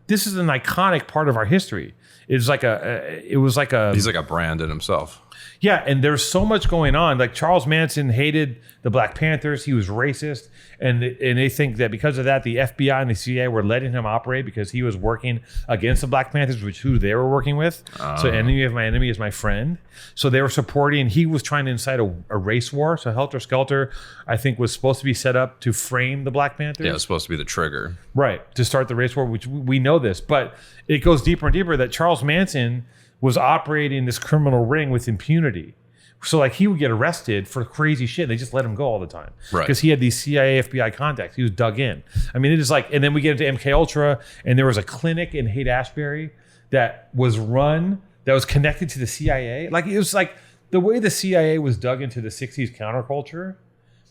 this is an iconic part of our history. He's like a brand in himself. Yeah, and there's so much going on. Like Charles Manson hated the Black Panthers. He was racist, and they think that because of that, the FBI and the CIA were letting him operate because he was working against the Black Panthers, which who they were working with. So enemy of my enemy is my friend. So they were supporting. He was trying to incite a race war. So Helter Skelter, I think, was supposed to be set up to frame the Black Panthers. Yeah, it's supposed to be the trigger. Right, to start the race war, which we know this, but it goes deeper and deeper that Charles Manson was operating this criminal ring with impunity. So like he would get arrested for crazy shit. They just let him go all the time. Right. Because he had these CIA, FBI contacts. He was dug in. I mean, it is like, and then we get into MK Ultra, and there was a clinic in Haight-Ashbury that was connected to the CIA. Like it was like the way the CIA was dug into the 60s counterculture.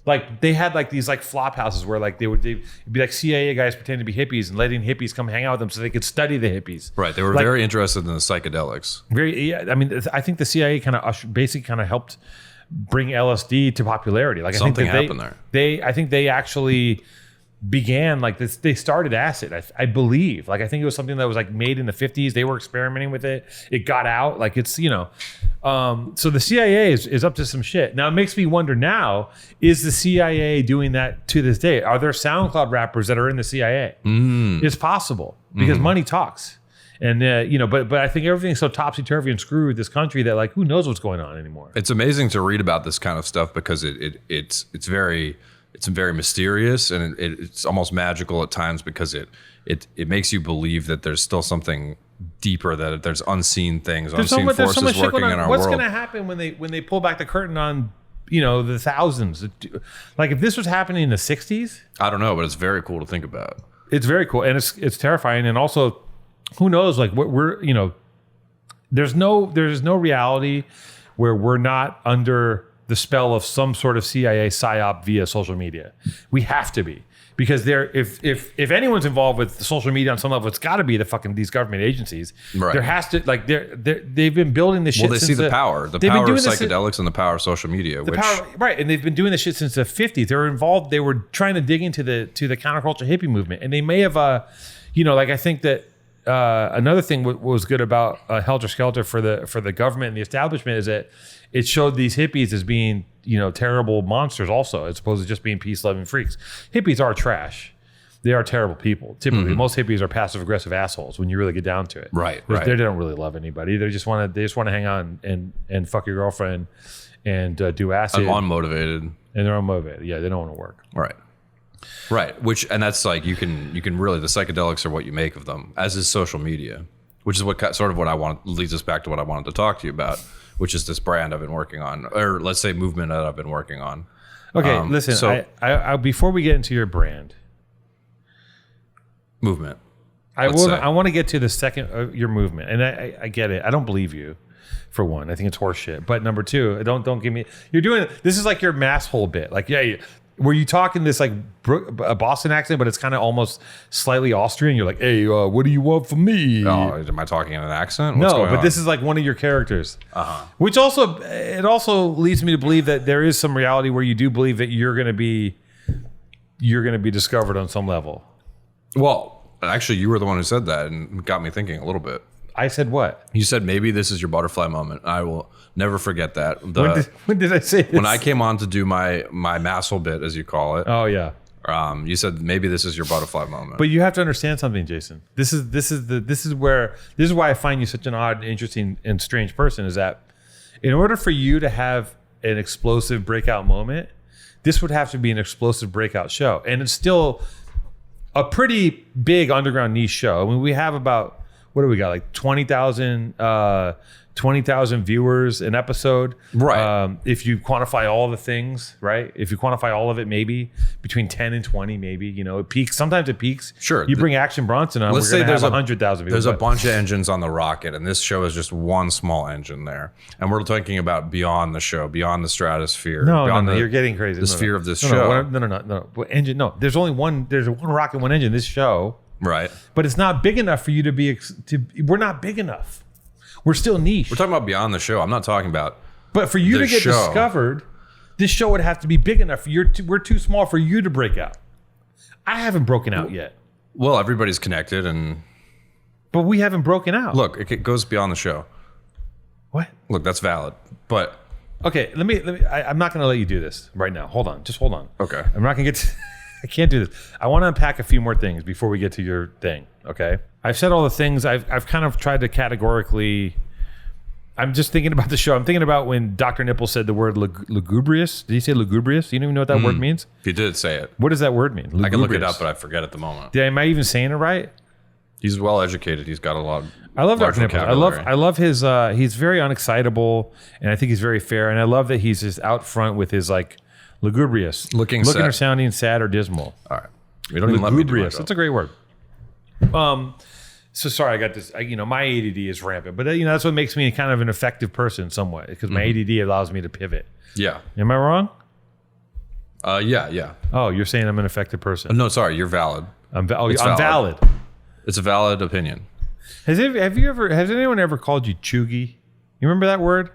Like they had like these like flop houses where like they'd be like CIA guys pretending to be hippies and letting hippies come hang out with them so they could study the hippies. Right. They were Like, very interested in the psychedelics. I mean, I think the CIA basically helped bring LSD to popularity. Like Something I think that happened there. I think they actually began like this. They started acid, I believe. Like I think it was something that was like made in the 50s. They were experimenting with it. It got out. Like it's, you know, so the CIA is up to some shit. Now it makes me wonder now, is the CIA doing that to this day? Are there SoundCloud rappers that are in the CIA? It's possible because money talks. And you know, but I think everything's so topsy-turvy and screwed with this country that like who knows what's going on anymore. It's amazing to read about this kind of stuff because it's very mysterious and it's almost magical at times because it makes you believe that there's still something deeper, that there's unseen things, unseen forces working in our What's world. going to happen when they pull back the curtain on, you know, the thousands? Like if this was happening in the 60s, I don't know, but it's very cool to think about. it's very cool and it's terrifying. And also, who knows? Like we're you know, there's no reality where we're not under the spell of some sort of CIA psyop via social media. We have to be, because if anyone's involved with social media on some level, it's got to be these government agencies. Right. There has to they've been building this shit. Well, they see the power of psychedelics and the power of social media. Right, and they've been doing this shit since the 50s. They were involved. They were trying to dig into the counterculture hippie movement, and they may have, you know, like I think that. Another thing was good about Helter Skelter for the government and the establishment is that it showed these hippies as being, you know, terrible monsters also, as opposed to just being peace-loving freaks. Hippies are trash. They are terrible people. Typically, most hippies are passive-aggressive assholes when you really get down to it. Right. They don't really love anybody. They just want to hang out and fuck your girlfriend and do acid. I'm unmotivated. And they're unmotivated. Yeah, they don't want to work. Right. And that's like you can really, the psychedelics are what you make of them, as is social media, which is what leads us back to what I wanted to talk to you about, which is this brand I've been working on, or let's say movement that I've been working on. Okay, listen. So I before we get into your brand movement, I want to get to the second your movement, and I get it. I don't believe you. For one, I think it's horseshit. But number two, don't give me. You're doing this is like your mass hole bit. Like were you talking this like a Boston accent, but it's kind of almost slightly Austrian? You're like, hey, what do you want from me? Oh, am I talking in an accent? No, but this is like one of your characters. Which also leads me to believe that there is some reality where you do believe that you're gonna be discovered on some level. Well, actually, you were the one who said that and got me thinking a little bit. I said what? You said maybe this is your butterfly moment. I will never forget that. When did I say this? When I came on to do my massel bit, as you call it. Oh yeah. You said maybe this is your butterfly moment. But you have to understand something, Jason. This is why I find you such an odd, interesting, and strange person. Is that in order for you to have an explosive breakout moment, this would have to be an explosive breakout show, and it's still a pretty big underground niche show. I mean, we have about. What do we got? Like 20,000 viewers an episode. Right. If you quantify all the things, right? If you quantify all of it, maybe between 10 and 20, maybe, you know, it peaks. Sometimes it peaks. Sure. You bring Action Bronson on, Let's we're going say to have 100,000 viewers. There's a bunch of engines on the rocket, and this show is just one small engine there. And we're talking about beyond the show, beyond the stratosphere. No, you're getting crazy. The sphere of this show. No. Engine, no. There's only one. There's one rocket, one engine. This show. Right. But it's not big enough for you to be. We're not big enough. We're still niche. We're talking about beyond the show. I'm not talking about. But for you to get discovered, this show would have to be big enough. We're too small for you to break out. I haven't broken out yet. Well, everybody's connected, but we haven't broken out. Look, it goes beyond the show. What? Look, that's valid. But okay, let me. I'm not going to let you do this right now. Hold on. Just hold on. Okay. I'm not going to get. I can't do this. I want to unpack a few more things before we get to your thing. Okay. I've said all the things. I've kind of tried to categorically. I'm just thinking about the show. I'm thinking about when Dr. Nipple said the word lugubrious. Did he say lugubrious? You don't even know what that word means? He did say it. What does that word mean? I can look it up, but I forget at the moment. Am I even saying it right? He's well educated. He's got a lot. I love Dr. Nipple. I love his. He's very unexcitable, and I think he's very fair. And I love that he's just out front with his like lugubrious, looking or sounding sad or dismal. All right, we don't even let me do my job. That's a great word. So sorry, I got this. My ADD is rampant, but that's what makes me kind of an effective person somewhat, because my ADD allows me to pivot. Yeah. Am I wrong? Yeah. Oh, you're saying I'm an effective person? No, sorry, you're valid. I'm valid. It's a valid opinion. Has anyone ever called you chuggy? You remember that word?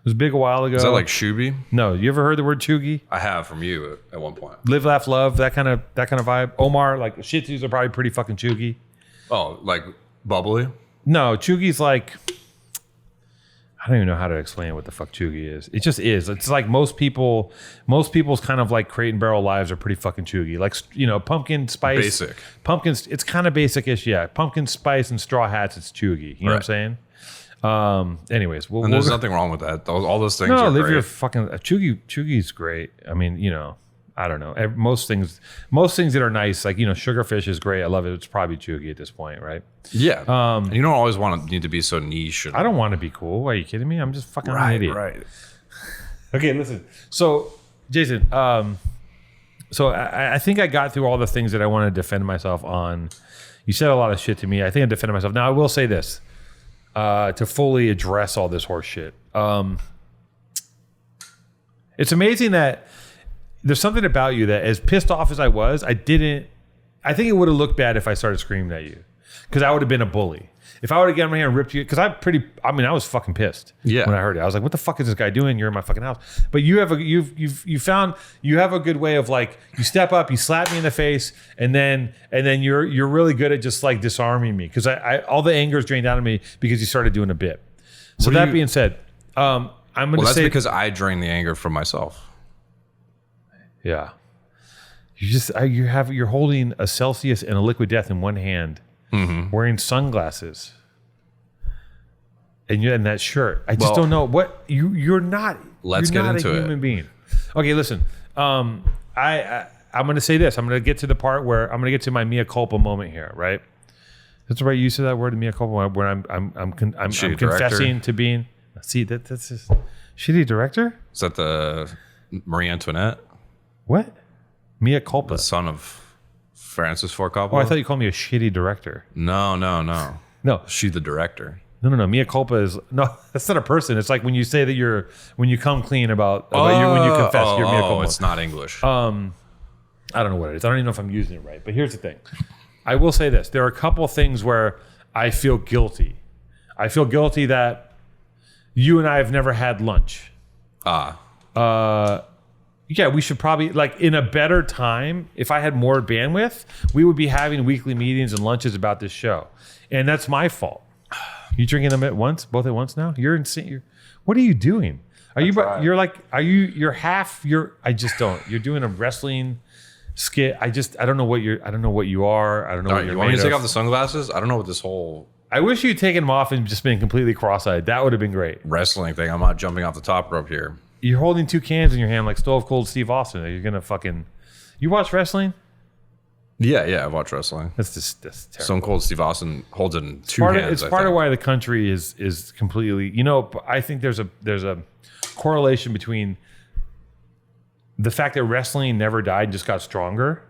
was big a while ago. Is that like Shuby? No, you ever heard the word chuggy? I have from you at one point. Live, laugh, love, that kind of vibe. Omar, like Shih Tzus are probably pretty fucking chuggy. Oh, like bubbly? No, chuggy's like, I don't even know how to explain what the fuck chuggy is. It just is. It's like most people's kind of like crate and barrel lives are pretty fucking chuggy. Like, you know, pumpkin spice. Basic. Pumpkins, it's kind of basic-ish, yeah. Pumpkin spice and straw hats, it's chuggy. You know what I'm saying? Anyways, And there's nothing wrong with that. All those things no, are live great. your fucking chuggy's great. I mean, you know, I don't know. Most things that are nice, like, you know, sugarfish is great. I love it. It's probably chuggy at this point, right? Yeah. And you don't always need to be so niche. I don't want to be cool. Are you kidding me? I'm just fucking an idiot. Right. Okay, listen. So, Jason, so I think I got through all the things that I wanted to defend myself on. You said a lot of shit to me. I think I defended myself. Now, I will say this. To fully address all this horse shit. It's amazing that there's something about you that, as pissed off as I was, I think it would have looked bad if I started screaming at you, because I would have been a bully. If I would have gotten my hand and ripped you, because I was fucking pissed when I heard it. I was like, what the fuck is this guy doing? You're in my fucking house. But you have a good way of, like, you step up, you slap me in the face, and then you're really good at just like disarming me, because I all the anger is drained out of me because you started doing a bit. So that being said, I'm going to say, that's because I drain the anger from myself. Yeah. You're holding a Celsius and a Liquid Death in one hand, wearing sunglasses, and you're in that shirt. I just don't know what you're not. Let's you're get not into a human being. Okay, listen. I'm going to say this. I'm going to get to the part where I'm going to get to my mea culpa moment here. Right. That's the right use of that word, mea culpa, where I'm confessing to being. See, that's just shitty director. Is that the Marie Antoinette? What? Mea culpa. The son of Francis Ford Coppola? Oh, I thought you called me a shitty director. No. No. She the director. No. Mea culpa is that's not a person. It's like when you say that when you come clean about when you confess your mea culpa. It's not English. I don't know what it is. I don't even know if I'm using it right. But here's the thing. I will say this. There are a couple things where I feel guilty. I feel guilty that you and I have never had lunch. Yeah, we should probably, like, in a better time, if I had more bandwidth, we would be having weekly meetings and lunches about this show. And that's my fault. You drinking them both at once now? You're insane. What are you doing? I just don't. You're doing a wrestling skit. I don't know what you are. I don't know what you're Want me made to take of. off the sunglasses? I don't know what this whole I wish you'd taken them off and just been completely cross-eyed. That would have been great. wrestling thing. I'm not jumping off the top rope here. You're holding two cans in your hand like Stove Cold Steve Austin. You're going to fucking... You watch wrestling? Yeah, I watch wrestling. That's terrible. Stone Cold Steve Austin holds it in two hands. It's part of why the country is completely... You know, I think there's a correlation between the fact that wrestling never died and just got stronger,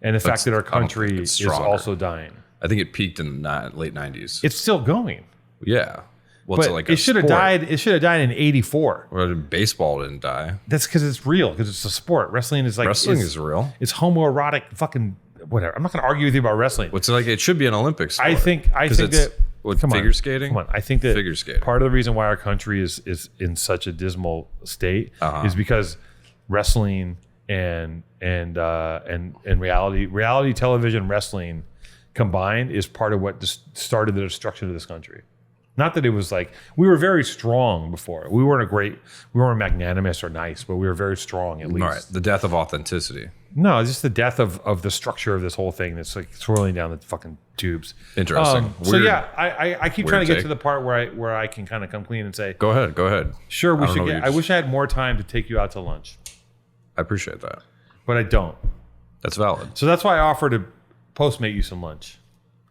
and the fact that our country is also dying. I think it peaked in the late 90s. It's still going. Yeah. Well, But it's like it should have died. It should have died in '84. Well, baseball didn't die. That's because it's real. Because it's a sport. Wrestling is like Is real. It's homoerotic. Fucking whatever. I'm not going to argue with you about wrestling. It's like it should be an Olympic sport. I think that figure skating. Come on. I think that figure skating. Part of the reason why our country is in such a dismal state is because wrestling and reality television wrestling combined is part of what started the destruction of this country. Not that it was like, we were very strong before. We weren't magnanimous or nice, but we were very strong at least. Right. The death of authenticity. No, it's just the death of the structure of this whole thing that's like swirling down the fucking tubes. Interesting. So yeah, I keep trying to get to the part where I can kind of come clean and say, Go ahead. Sure, we should get. I wish I had more time to take you out to lunch. I appreciate that. But I don't. That's valid. So that's why I offer to Postmate you some lunch.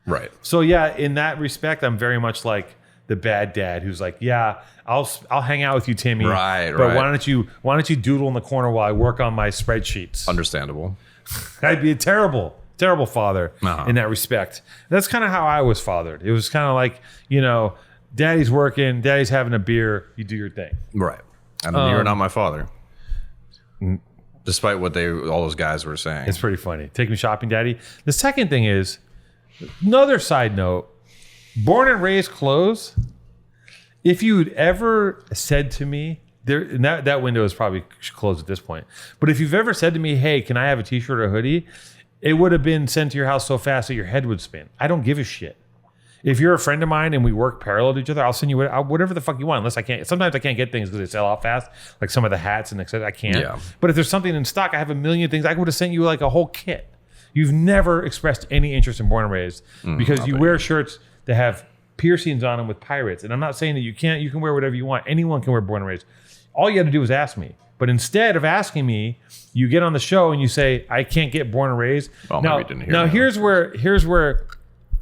Right. So yeah, in that respect, I'm very much like the bad dad who's like, yeah, I'll hang out with you, Timmy. Right. But why don't you doodle in the corner while I work on my spreadsheets? Understandable. I'd be a terrible father in that respect. That's kind of how I was fathered. It was kind of like, daddy's working, daddy's having a beer, you do your thing. Right. And you're not my father. Despite what all those guys were saying. It's pretty funny. Take me shopping, daddy. The second thing is, another side note, born and raised clothes If you'd ever said to me, and that window is probably closed at this point, but if you've ever said to me, hey, can I have a t-shirt or a hoodie? It would have been sent to your house so fast that your head would spin. I don't give a shit. If you're a friend of mine and we work parallel to each other, I'll send you whatever the fuck you want. Unless I can't. Sometimes I can't get things because they sell out fast, like some of the hats and etc. I can't. Yeah. But if there's something in stock, I have a million things. I would have sent you like a whole kit. You've never expressed any interest in Born and Raised because you wear shirts that have piercings on them with pirates. And I'm not saying that you can't. You can wear whatever you want. Anyone can wear Born and Raised. All you had to do was ask me. But instead of asking me, you get on the show and you say, I can't get Born and Raised. Well, maybe you didn't hear now me. here's where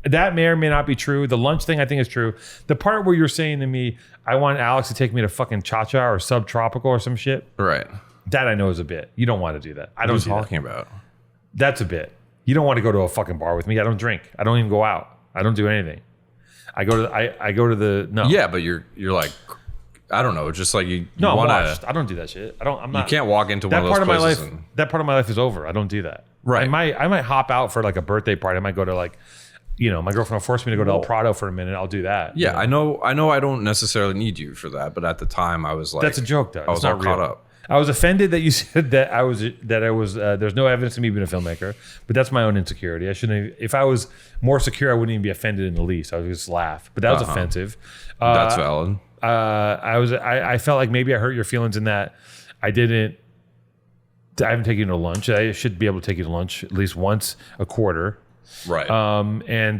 that may or may not be true. The lunch thing I think is true. The part where you're saying to me, I want Alex to take me to fucking Cha-Cha or Subtropical or some shit. Right. That I know is a bit. You don't want to do that. I don't What are do you that. talking about? That's a bit. You don't want to go to a fucking bar with me. I don't drink. I don't even go out. I don't do anything. I go to the no. Yeah, but you're like, I don't know, just like you No, I'm want washed. to. I don't do that shit. I'm not. You can't walk into one That of those part of my places. life. That part of my life is over. I don't do that. Right. I might hop out for like a birthday party. I might go to like, my girlfriend will force me to go to El Prado for a minute. I'll do that. Yeah, I know. I don't necessarily need you for that, but at the time, I was like, That's a joke, though. I was It's all not caught real. up. I was offended that you said that I was. There's no evidence of me being a filmmaker, but that's my own insecurity. I shouldn't. If I was more secure, I wouldn't even be offended in the least. I would just laugh. But that was offensive. That's valid. I felt like maybe I hurt your feelings in that I haven't taken you to lunch. I should be able to take you to lunch at least once a quarter. Right. And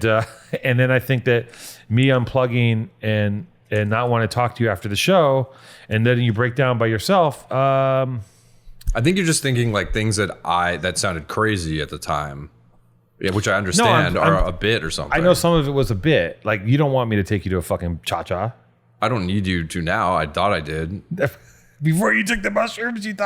then I think that me unplugging and not want to talk to you after the show, and then you break down by yourself. I think you're just thinking like things that sounded crazy at the time. Yeah, which I understand are a bit or something. I know some of it was a bit. Like, you don't want me to take you to a fucking Cha-Cha. I don't need you to now. I thought I did. Before you took the mushrooms, and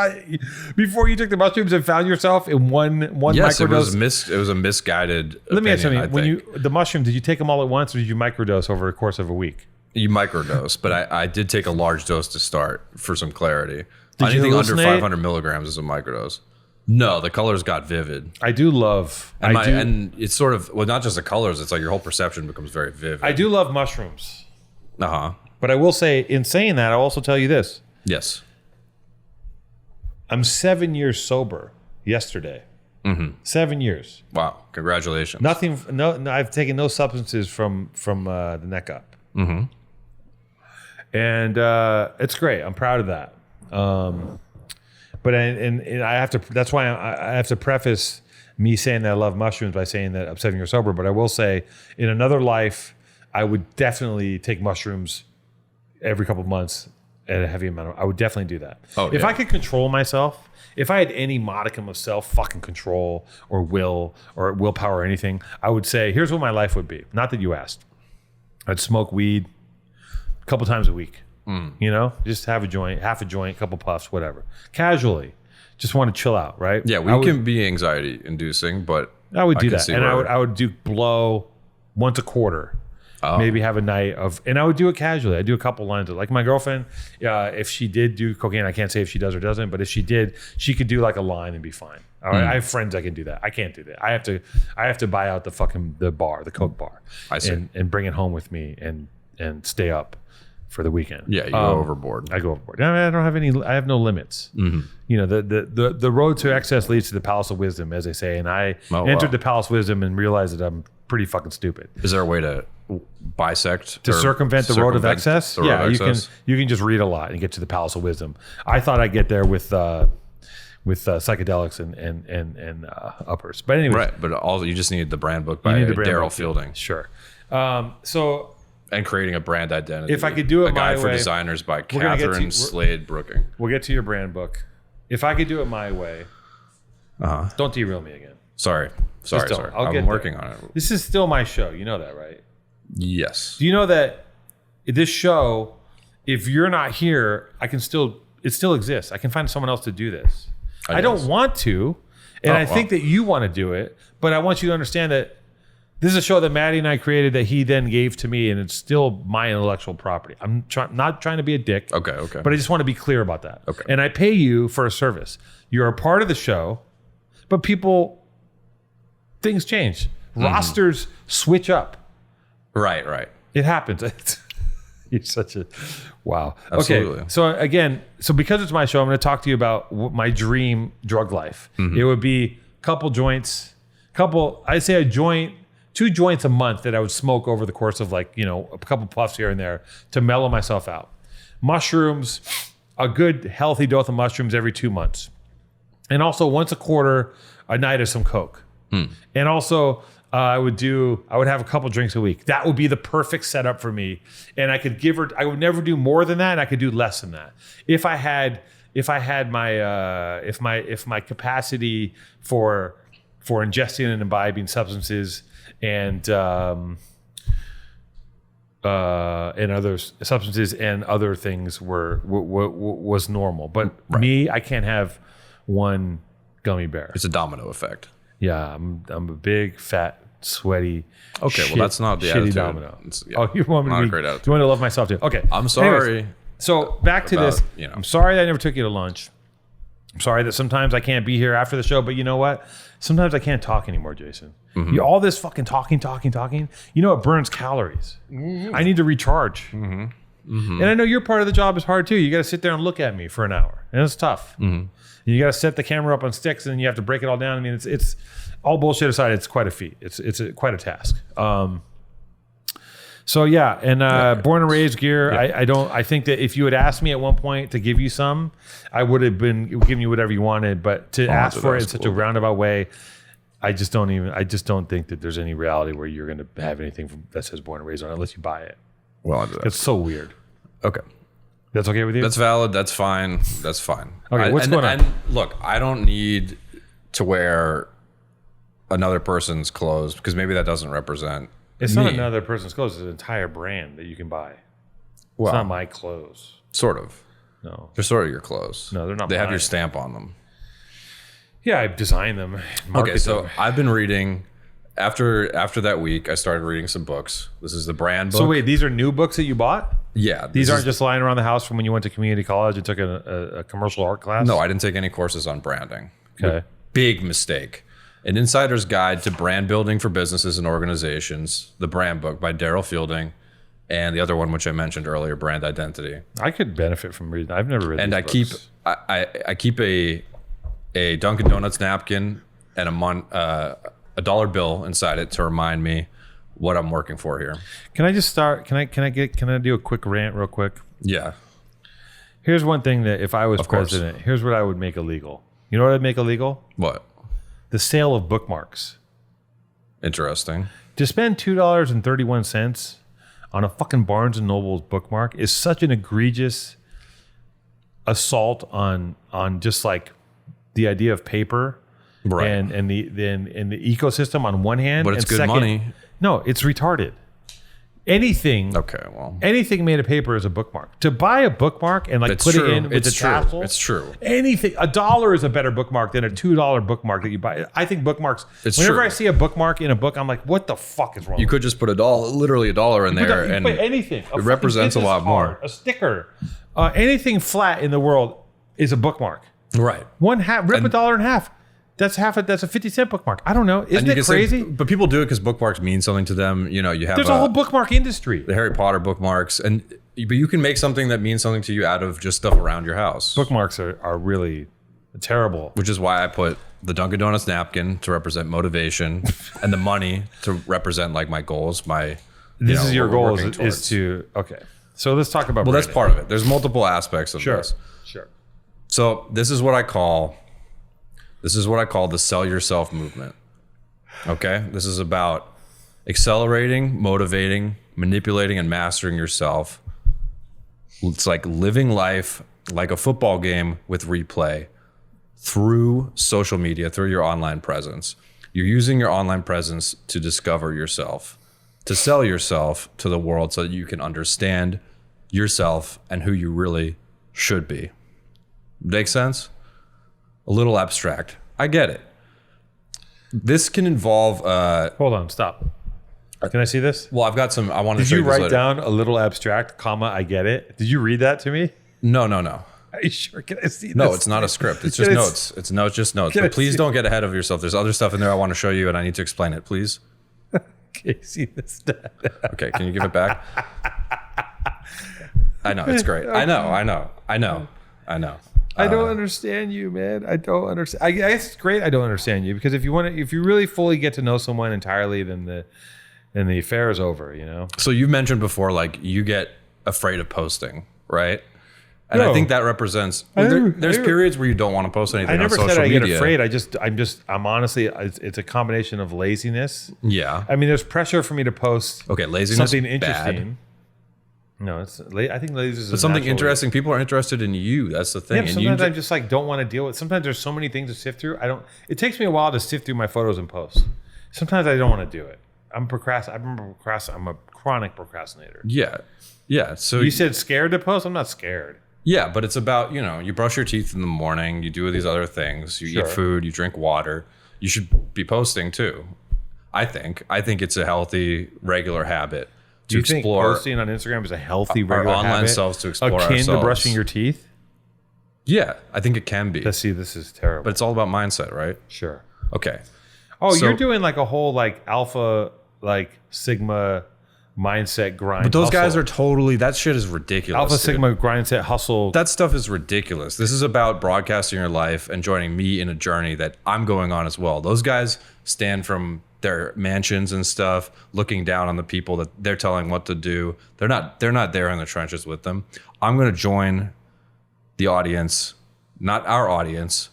found yourself in one Yes, microdose. it was a misguided. Let me ask you opinion, something. The mushrooms, did you take them all at once, or did you microdose over the course of a week? You microdose, but I did take a large dose to start for some clarity. Did you Anything under hallucinate? 500 milligrams is a microdose. No, the colors got vivid. I do love. And it's sort of, well, not just the colors, it's like your whole perception becomes very vivid. I do love mushrooms, Uh-huh. but I will say, in saying that, I'll also tell you this: Yes. I'm 7 years sober. Yesterday, 7 years. Wow. Congratulations. Nothing. No, I've taken no substances from the neck up. Mm-hmm. And it's great. I'm proud of that. But I have to. That's why I have to preface me saying that I love mushrooms by saying that I'm 7 years sober. But I will say, in another life, I would definitely take mushrooms every couple of months at a heavy amount. I would definitely do that. If yeah. I could control myself, if I had any modicum of self fucking control or willpower or anything, I would say, here's what my life would be. Not that you asked. I'd smoke weed a couple times a week. Just have a joint, half a joint, couple puffs, whatever. Casually. Just want to chill out, right? Yeah, weed can be anxiety inducing, but I would do can that. see And where- I would do blow once a quarter. Maybe have a night of, and I would do it casually. I do a couple lines of, like my girlfriend, if she did do cocaine, I can't say if she does or doesn't, but if she did, she could do like a line and be fine. All right, I have friends that can do that. I can't do that. I have to buy out the Coke bar. I see. And bring it home with me and stay up for the weekend. Yeah, you go overboard. I go overboard. I don't have any. I have no limits. The road to excess leads to the palace of wisdom, as they say. And I entered the palace of wisdom and realized that I'm pretty fucking stupid. Is there a way to bisect To circumvent the road of excess? the road of excess? You can just read a lot and get to the palace of wisdom. I thought I'd get there with psychedelics and uppers. But anyway, Right, but also you just need the brand book by need the brand Daryl book. Fielding. Sure. So And creating a brand identity. If I could do it A Guide my for way- Designers by gonna get to- Catherine Slade Brooking. we'll get to your brand book. If I could do it my way, don't derail me again. Sorry. don't. I'll get I'm working there. on it. This is still my show. You know that, right? Yes. Do you know that this show, if you're not here, it still exists. I can find someone else to do this. I don't guess. want to, and I think that you want to do it, but I want you to understand that this is a show that Maddie and I created that he then gave to me, and it's still my intellectual property. I'm not trying to be a dick. Okay. But I just want to be clear about that. Okay. And I pay you for a service. You're a part of the show, but things change. Rosters switch up. Right. It happens. You're such a wow. Absolutely. Okay. So again, because it's my show, I'm going to talk to you about my dream drug life. It would be couple joints, I'd say two joints a month that I would smoke over the course of like, a couple puffs here and there to mellow myself out. Mushrooms, a good healthy dose of mushrooms every 2 months. And also once a quarter, a night of some Coke. And also I would have a couple drinks a week. That would be the perfect setup for me. And I would never do more than that. And I could do less than that. If my capacity for ingesting and imbibing substances and other substances and other things was normal. But me, I can't have one gummy bear. It's a domino effect. Yeah, I'm a big, fat, sweaty. Okay, well that's not the shitty attitude. domino. Yeah, oh, you want me not to a great attitude. You want to love myself too? Okay, I'm sorry. Anyways, so back to this. I'm sorry that I never took you to lunch. I'm sorry that sometimes I can't be here after the show, but you know what? Sometimes I can't talk anymore, Jason. All this fucking talking. It burns calories. I need to recharge. And I know your part of the job is hard too. You got to sit there and look at me for an hour, and it's tough. You got to set the camera up on sticks, and you have to break it all down. I mean, it's all bullshit aside. It's quite a feat. It's quite a task. So yeah, and born and raised gear. Yeah. I think that if you had asked me at one point to give you some, I would have been giving you whatever you wanted. But to ask for it in such a roundabout way, I just don't think that there's any reality where you're going to have anything that says born and raised on it unless you buy it. Well, it's so weird. Okay. That's okay with you? That's valid. That's fine. That's fine. Okay, what's going on? And look, I don't need to wear another person's clothes because maybe that doesn't represent It's me. not another person's clothes. It's an entire brand that you can buy. Well, it's not my clothes. Sort of. No. They're sort of your clothes. No, they're not They have mine. your stamp on them. Yeah, I designed them. Okay, so I've been reading... After that week, I started reading some books. This is the brand book. So wait, these are new books that you bought? Yeah. These aren't just lying around the house from when you went to community college and took a commercial art class? No, I didn't take any courses on branding. Okay. Big mistake. An Insider's Guide to Brand Building for Businesses and Organizations, the brand book by Daryl Fielding, and the other one, which I mentioned earlier, Brand Identity. I could benefit from reading. I've never read and these books. I keep a Dunkin' Donuts napkin and a dollar bill inside it to remind me what I'm working for here. Can I just start? Can I do a quick rant real quick? Yeah. Here's one thing that if I was Of course. president, here's what I would make illegal. You know what I'd make illegal? What? The sale of bookmarks. Interesting. To spend $2.31 on a fucking Barnes and Noble's bookmark is such an egregious assault on just like the idea of paper. Right. And the ecosystem on one hand, But it's and good second, money. No, it's retarded. Anything made of paper is a bookmark. To buy a bookmark and like It's put true. it in with It's the true. tassel, It's true. Anything, $1 is a better bookmark than a $2 bookmark that you buy. I think bookmarks. It's whenever true. I see a bookmark in a book, I'm like, what the fuck is wrong? You could just put literally a dollar in there, you and put anything. it represents a lot more. A sticker, anything flat in the world is a bookmark. Right. Rip a dollar in half. That's that's a 50-cent bookmark. I don't know. Isn't it crazy? But people do it because bookmarks mean something to them. You know, you have There's a whole bookmark industry. the Harry Potter bookmarks, but you can make something that means something to you out of just stuff around your house. Bookmarks are really terrible. Which is why I put the Dunkin' Donuts napkin to represent motivation, and the money to represent like my goals. This is your what we're goal working is towards. to okay. So let's talk about. Well, that's branding. part of it. There's multiple aspects of this. Sure. So this is what I call the sell yourself movement. Okay? This is about accelerating, motivating, manipulating, and mastering yourself. It's like living life like a football game with replay through social media, through your online presence. You're using your online presence to discover yourself, to sell yourself to the world so that you can understand yourself and who you really should be. Make sense? A little abstract. I get it. This can involve... Hold on. Stop. Can I see this? well, I've got some... I want to Did show you you this write later. down a little abstract, comma, I get it? Did you read that to me? No. Are you sure? Can I see this? No, it's not a script. It's just Can I notes. It's just notes. Can I But please see- don't get ahead of yourself. There's other stuff in there I want to show you, and I need to explain it, please. Can you see this? Okay, can you give it back? I know, it's great. I know. I don't understand you, man. I don't understand. I guess it's great I don't understand you, because if you really fully get to know someone entirely, then the affair is over, you know? So you've mentioned before, like, you get afraid of posting, right? And No. I think that represents, there's periods where you don't want to post anything I never on social said I media. get afraid. I'm honestly, it's a combination of laziness. Yeah. I mean, there's pressure for me to post Okay, laziness, something bad. interesting. No, I think laziness But is something natural. interesting. People are interested in you. That's the thing. Yeah, and sometimes you I just like don't want to deal with. Sometimes there's so many things to sift through. It takes me a while to sift through my photos and posts. Sometimes I don't want to do it. I'm a chronic procrastinator. Yeah. So You said scared to post? I'm not scared. yeah, but it's about, you brush your teeth in the morning, you do these other things, you Sure. eat food, you drink water. You should be posting too. I think it's a healthy, regular habit to Do you think explore posting on Instagram is a healthy, our regular online habit, selves, to explore akin ourselves. to brushing your teeth? Yeah, I think it can be. This is terrible. But it's all about mindset, right? Sure. Okay. Oh, So- you're doing like a whole like alpha, like sigma mindset grind. But those guys hustle. are totally, that shit is ridiculous. alpha dude. sigma grind set hustle. That stuff is ridiculous. This is about broadcasting your life and joining me in a journey that I'm going on as well. Those guys stand from their mansions and stuff, looking down on the people that they're telling what to do. They're not there in the trenches with them. I'm going to join the audience, not our audience,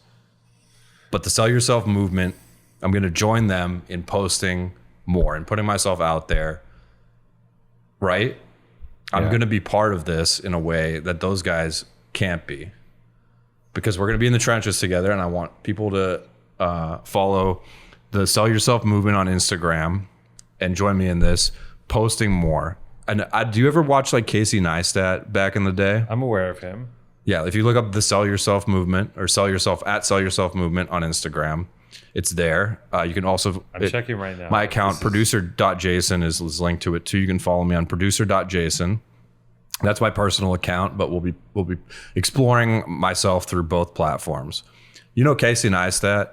but the Sell Yourself movement. I'm going to join them in posting more and putting myself out there. Right? I'm Yeah. going to be part of this in a way that those guys can't be, because we're going to be in the trenches together. And I want people to follow the Sell Yourself movement on Instagram and join me in this, posting more. And do you ever watch like Casey Neistat back in the day? I'm aware of him. Yeah. If you look up the Sell Yourself movement or Sell Yourself movement on Instagram, it's there. You can also, I'm checking right now. my account, producer.jason, is linked to it too. You can follow me on producer.jason. That's my personal account, but we'll be exploring myself through both platforms. You know Casey Neistat?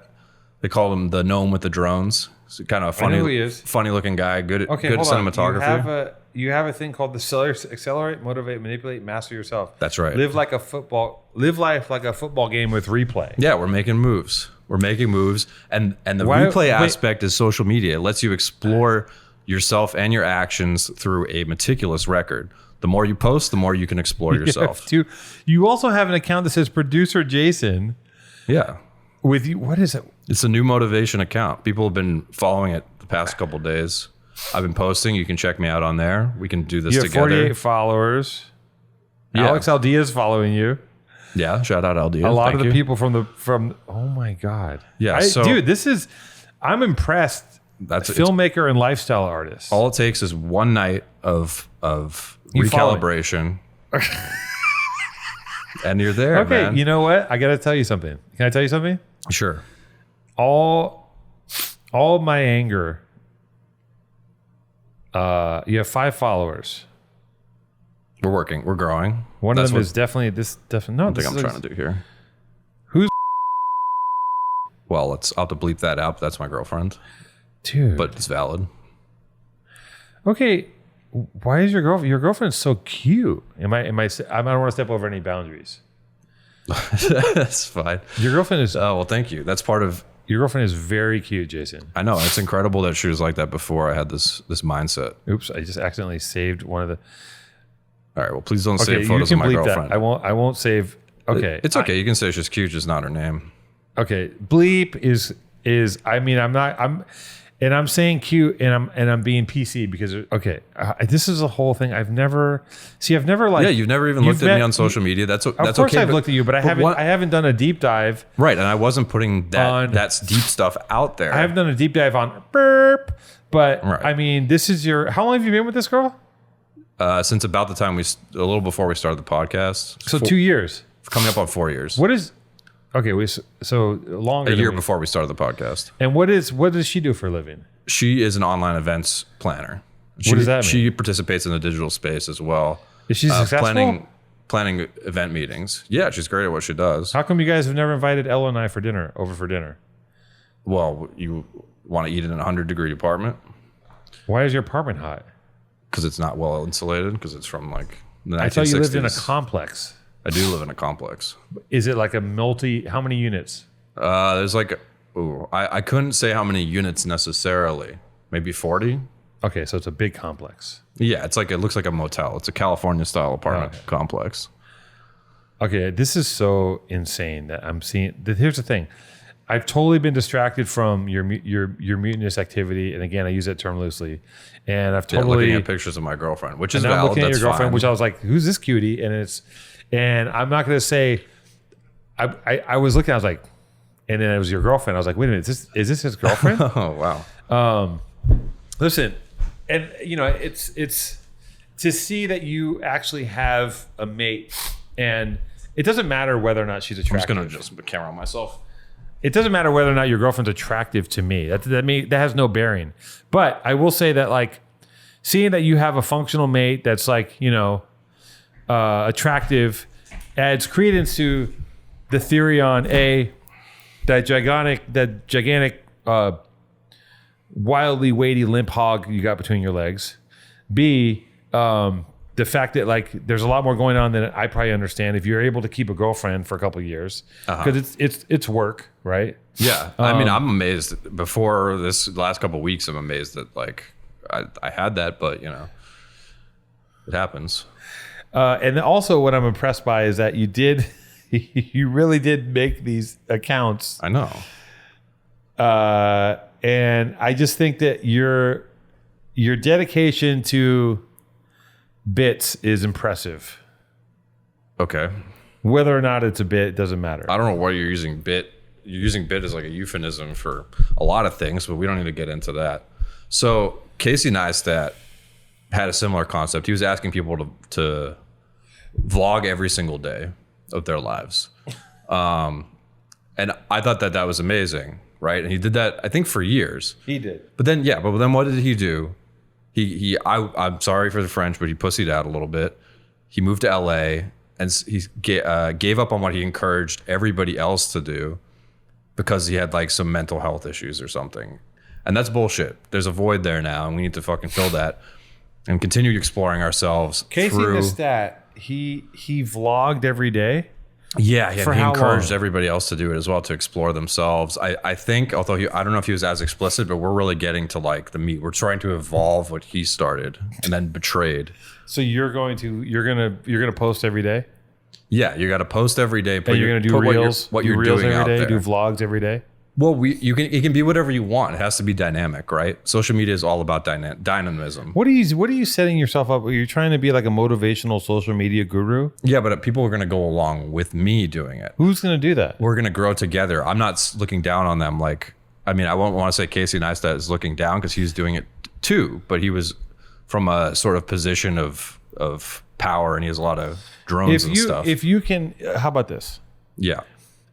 They call him the gnome with the drones. He's kind of a I know who he is. funny looking guy, good at Okay, hold cinematography. on. You have a thing called the accelerate, motivate, manipulate, master yourself. That's right. Live life like a football game with replay. Yeah, we're making moves. And the replay aspect is social media. It lets you explore yourself and your actions through a meticulous record. The more you post, the more you can explore yourself. You also have an account that says producer Jason Yeah. with you. What is it? It's a new motivation account. People have been following it the past couple of days. I've been posting. You can check me out on there. We can do this You have together. 48 followers. Yeah. Alex Aldea is following you. Yeah, shout out Aldea. A lot Thank of the you. people from oh my god. Yeah, dude, I'm impressed. That's it's- Filmmaker and lifestyle artist. all it takes is one night of You follow recalibration, and you're there, Okay, man. you know what? I got to tell you something. Can I tell you something? Sure. All of my anger. You have 5 followers. We're working. We're growing. One That's of them what is definitely this. No, I think I'm trying to do here. Who's Well, I'll have to bleep that out. But that's my girlfriend, dude? but it's valid. Okay, why is your girlfriend? Your girlfriend's so cute. I don't want to step over any boundaries. That's fine. Your girlfriend is. Oh well, thank you. That's part of. Your girlfriend is very cute, Jason. I know it's incredible that she was like that before I had this mindset. Oops, I just accidentally saved one of the. All right. Well, please don't Okay, save you photos can of my bleep girlfriend. that. I won't save. Okay, It's okay. You can say she's cute, just not her name. Okay, bleep is. I mean, I'm saying cute, and I'm being PC because this is a whole thing. I've never like. Yeah, you've never even looked at me on social media. That's Of course, okay. I've looked at you, but I haven't done a deep dive. Right, and I wasn't putting On- that's deep stuff out there. I haven't done a deep dive on burp, but Right. I mean, this is your. How long have you been with this girl? Since about the time a little before we started the podcast. So 2 years. Coming up on 4 years. What is? Okay, so longer. A than year we- before we started the podcast. And what does she do for a living? She is an online events planner. What does that mean? She participates in the digital space as well. Is she successful? Planning event meetings. Yeah, she's great at what she does. How come you guys have never invited Ella and I over for dinner? Well, you want to eat in a 100-degree apartment Why is your apartment hot? because it's not well insulated because it's from like the 1960s. I thought you lived in a complex. I do live in a complex. Is it like a how many units? There's like, I couldn't say how many units necessarily. Maybe 40. Okay, so it's a big complex. Yeah, it looks like a motel. It's a California style apartment complex. Okay, this is so insane that I'm seeing. Here's the thing. I've totally been distracted from your mutinous activity, and again, I use that term loosely. And I've totally looking at pictures of my girlfriend, which is and I'm valid. looking at That's your girlfriend, fine. which I was like, "Who's this cutie?" And I'm not going to say. I was looking. I was like, and then it was your girlfriend. I was like, "Wait a minute, is this his girlfriend?" Oh wow. Listen, and it's to see that you actually have a mate, and it doesn't matter whether or not she's attractive. I'm just gonna camera on myself. It doesn't matter whether or not your girlfriend's attractive to me. That has no bearing. But I will say that, like, seeing that you have a functional mate that's like, attractive adds credence to the theory on that gigantic, wildly weighty limp hog you got between your legs. B, the fact that, like, there's a lot more going on than I probably understand if you're able to keep a girlfriend for a couple of years, because it's work, right? Yeah, I mean, I'm amazed. Before this last couple of weeks, I'm amazed that, like, I had that, but it happens. And also, what I'm impressed by is that you really did make these accounts. I know. And I just think that your dedication to bits is impressive. Okay. Whether or not it's a bit doesn't matter. I don't know why you're using bit. You're using bit as like a euphemism for a lot of things, but we don't need to get into that. So Casey Neistat had a similar concept. He was asking people to vlog every single day of their lives. And I thought that was amazing, right? And he did that, I think, for years. He did. But then what did he do? I'm sorry for the French, but he pussied out a little bit. He moved to LA and he gave up on what he encouraged everybody else to do because he had like some mental health issues or something. And that's bullshit. There's a void there now, and we need to fucking fill that and continue exploring ourselves. Casey Neistat, he vlogged every day. Yeah, For he how encouraged long? everybody else to do it as well, to explore themselves. I think, although I don't know if he was as explicit, but we're really getting to like the meat. We're trying to evolve what he started and then betrayed. So you're gonna post every day. Yeah, you got to post every day. And you're gonna do reels. What do you're reels doing every out day. there. Do vlogs every day. Well, it can be whatever you want. It has to be dynamic, right? Social media is all about dynamism. What are you setting yourself up? Are you trying to be like a motivational social media guru? Yeah, but people are going to go along with me doing it. Who's going to do that? We're going to grow together. I'm not looking down on them. Like, I mean, I won't want to say Casey Neistat is looking down because he's doing it too, but he was from a sort of position of power, and he has a lot of drones and stuff. If you can, how about this? Yeah.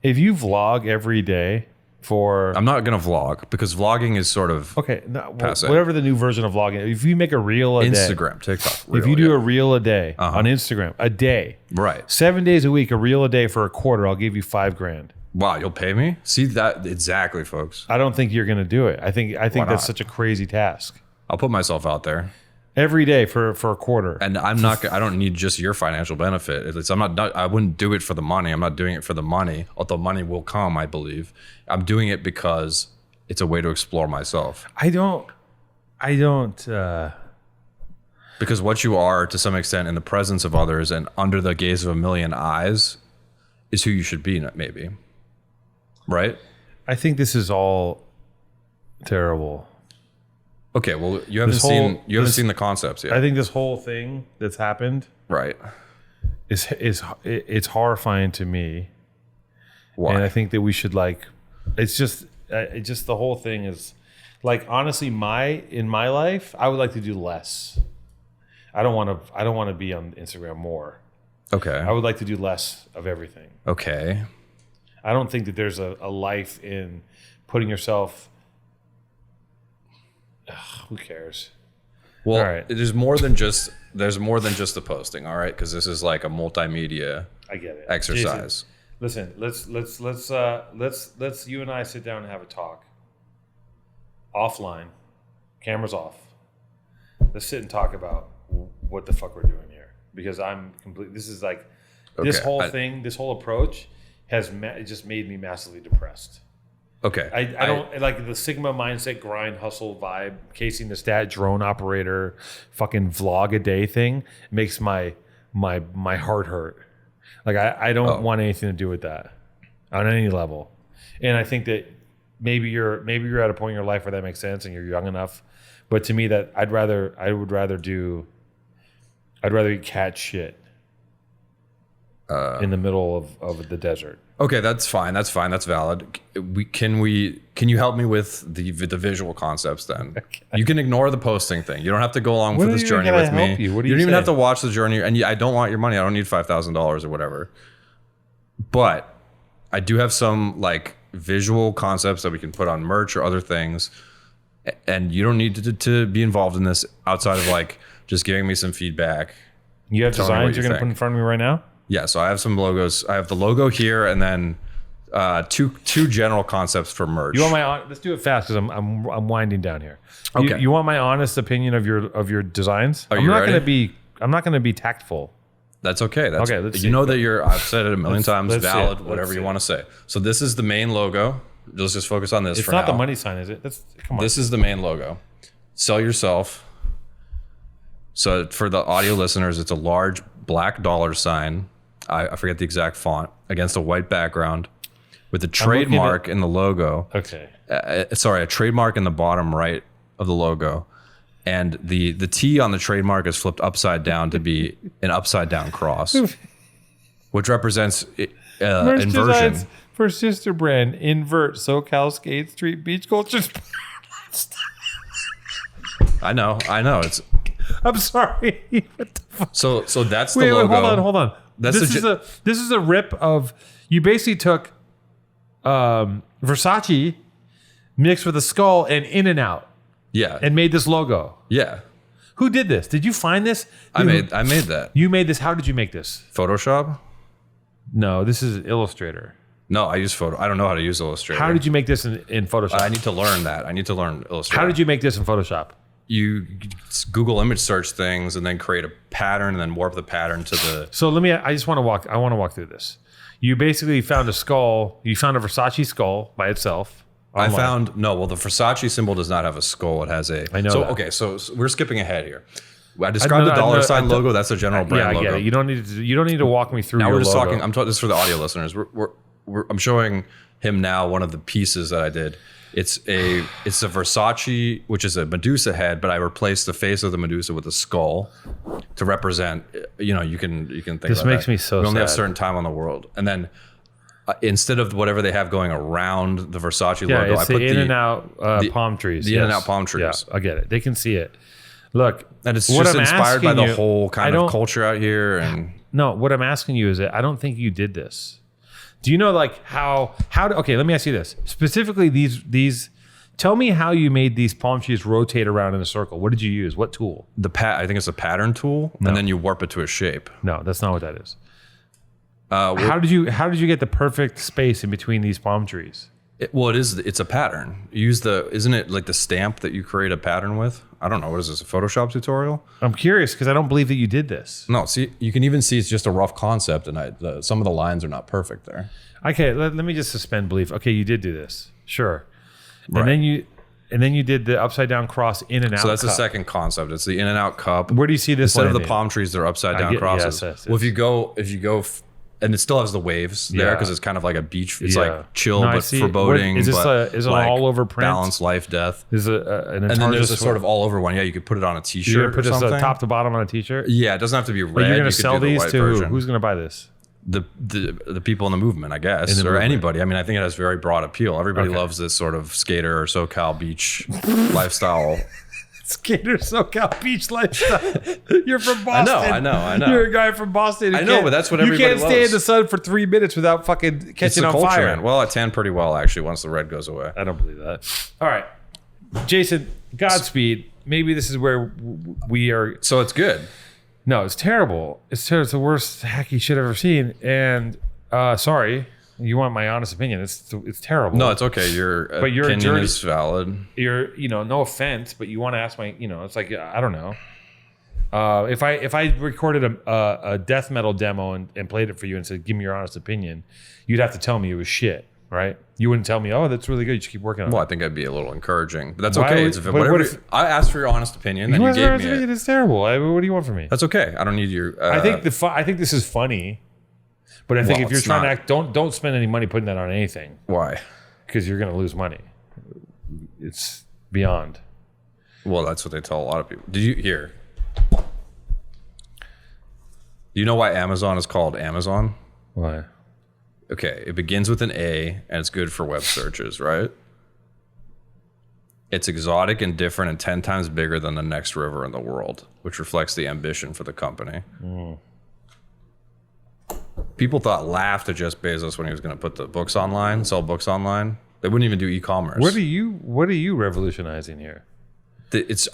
If you vlog every day for... I'm not going to vlog because vlogging is sort of Okay, passe. whatever the new version of vlogging. If you make a reel a day... Instagram, TikTok. If you do a reel a day on Instagram, a day. Right. 7 days a week, a reel a day for a quarter, I'll give you $5,000. Wow, you'll pay me? See that? Exactly, folks. I don't think you're going to do it. I think not? that's such a crazy task. I'll put myself out there. Every day for a quarter. And I don't need just your financial benefit. I wouldn't do it for the money. I'm not doing it for the money, although money will come, I believe. I'm doing it because it's a way to explore myself. I don't. Because what you are, to some extent, in the presence of others and under the gaze of a million eyes, is who you should be, maybe. Right? I think this is all terrible. Okay, well, you haven't seen the concepts yet. I think this whole thing that's happened Right. it's horrifying to me. Why? And I think that we should it's just the whole thing is like, honestly, in my life, I would like to do less. I don't want to be on Instagram more. Okay. I would like to do less of everything. Okay. I don't think that there's a life in putting yourself. Who cares? Well, All right. there's more than just the posting, all right? Because this is like a multimedia I get it. exercise. Jason, listen, let's you and I sit down and have a talk. Offline, cameras off. Let's sit and talk about what the fuck we're doing here. because I'm complete. This is like this Okay, whole thing, this whole approach has it just made me massively depressed. Okay. I don't like the Sigma mindset, grind, hustle vibe, Casey Neistat, drone operator, fucking vlog a day thing. It makes my heart hurt. Like I don't want anything to do with that on any level. And I think that maybe you're at a point in your life where that makes sense and you're young enough. But to me, that I would rather eat cat shit in the middle of the desert. Okay, that's fine. That's valid. Can you help me with the visual concepts then? Okay. You can ignore the posting thing. You don't have to go along for this journey with me. You don't even have to watch the journey. And I don't want your money. I don't need $5,000 or whatever. But I do have some like visual concepts that we can put on merch or other things. And you don't need to be involved in this outside of like just giving me some feedback. You have designs you're going to put in front of me right now? Yeah, so I have some logos. I have the logo here, and then two general concepts for merch. You want my? Let's do it fast because I'm winding down here. Okay. You want my honest opinion of your designs? Are you ready? I'm not going to be tactful. That's okay. Okay. Let's see. You know that I've said it a million times. let's Valid. see it. Whatever you want to say. So this is the main logo. Let's just focus on this. It's for not now. the money sign, is it? Come on. This is the main logo. Sell yourself. So for the audio listeners, it's a large black dollar sign. I forget the exact font against a white background with a trademark in the logo. Okay. A trademark in the bottom right of the logo. And the T on the trademark is flipped upside down to be an upside down cross, which represents inversion. Designs for sister brand Invert SoCal Skate Street Beach Culture. I know. It's. I'm sorry. What the fuck? So that's the Wait, logo. hold on. That's this is a rip of, you basically took Versace mixed with a skull and In-N-Out Yeah. and made this logo. Yeah. Who did this? Did you find this? I made that. You made this. How did you make this? Photoshop? No, this is Illustrator. No, I use photo. I don't know how to use Illustrator. How did you make this in Photoshop? I need to learn that. I need to learn Illustrator. How did you make this in Photoshop? You Google image search things and then create a pattern and then warp the pattern to the. So I want to walk through this. You basically found a skull. You found a Versace skull by itself. The Versace symbol does not have a skull. It has a. I know. So that. okay, so we're skipping ahead here. I described the dollar sign logo. That's a general brand logo. Yeah, I get it. You don't need to walk me through. Now your we're just logo. talking. I'm talking this for the audio listeners. I'm showing him now one of the pieces that I did. It's a Versace, which is a Medusa head, but I replaced the face of the Medusa with a skull to represent. You can think. This about makes that. me so We only have sad. a certain time on the world, and then instead of whatever they have going around the Versace logo, it's I put the In-N-Out palm trees. The In-N-Out palm trees. Yeah, I get it. They can see it. Look, And it's what just I'm inspired by asking the you- whole I kind of don't- culture out here, and No, what I'm asking you is that I don't think you did this. Do you know like how okay, let me ask you this. Specifically these tell me how you made these palm trees rotate around in a circle. What did you use? What tool? I think it's a pattern tool, and then you warp it to a shape. No, that's not what that is. How did you get the perfect space in between these palm trees? It's a pattern. Isn't it like the stamp that you create a pattern with? I don't know. What is this, a Photoshop tutorial? I'm curious because I don't believe that you did this. No, see, you can even see it's just a rough concept, and some of the lines are not perfect there. Okay, let me just suspend belief. Okay, you did do this. Sure. Right. And then you did the upside down cross In-N-Out. So that's the cup. second concept. It's the In-N-Out cup. Where do you see this Instead of the landing? palm trees, they're upside down crosses. yes. Well, if you go, and it still has the waves there Yeah. because it's kind of like a beach. It's Yeah. like chill No, I but see. foreboding. What- is this but is it like an all over print? balance, life, death. Is it an And then there's a Antarctica sort of all over one. Yeah, you could put it on a You're T-shirt gonna or put this something. top to bottom on a T-shirt. Yeah, it doesn't have to be red. But you're You gonna could sell do the these white to who? version. Who's gonna buy this? The people in the movement, I guess, In the or movement. anybody. I mean, I think it has very broad appeal. Everybody Okay. loves this sort of skater or SoCal beach lifestyle. Skater SoCal beach lifestyle. You're from Boston. I know. You're a guy from Boston. who I know, can't- but that's what you everybody can't stay in loves. the sun for 3 minutes without fucking It's catching the on culture, fire. man. Well, I tan pretty well actually once the red goes away. I don't believe that. All right, Jason. Godspeed. Maybe this is where we are. So it's good. No, it's terrible. It's terrible. It's the worst hacky shit I've ever seen. And sorry, you want my honest opinion? It's terrible. No, it's okay. Your But your opinion journey- is valid. You're no offense, but you want to ask my. It's like I don't know. If I recorded a death metal demo and played it for you and said, give me your honest opinion, you'd have to tell me it was shit, right? You wouldn't tell me, oh, that's really good. You should keep working on Well, it. I think I'd be a little encouraging, but that's Why okay. would- It's but whatever. what if- I asked for your honest opinion, and you Honest gave me opinion it. is terrible. What do you want from me? That's okay. I don't need your. I think I think this is funny, but I think Well, if you're it's trying to not. act, don't spend any money putting that on anything why. because you're going to lose money. It's beyond. Well, that's what they tell a lot of people. Did you hear? Do you know why Amazon is called Amazon? Why? Okay, it begins with an A, and it's good for web searches, right? It's exotic and different and 10 times bigger than the next river in the world, which reflects the ambition for the company. People laughed at Jeff Bezos when he was going to put the books online, sell books online. They wouldn't even do e-commerce. What are you revolutionizing here?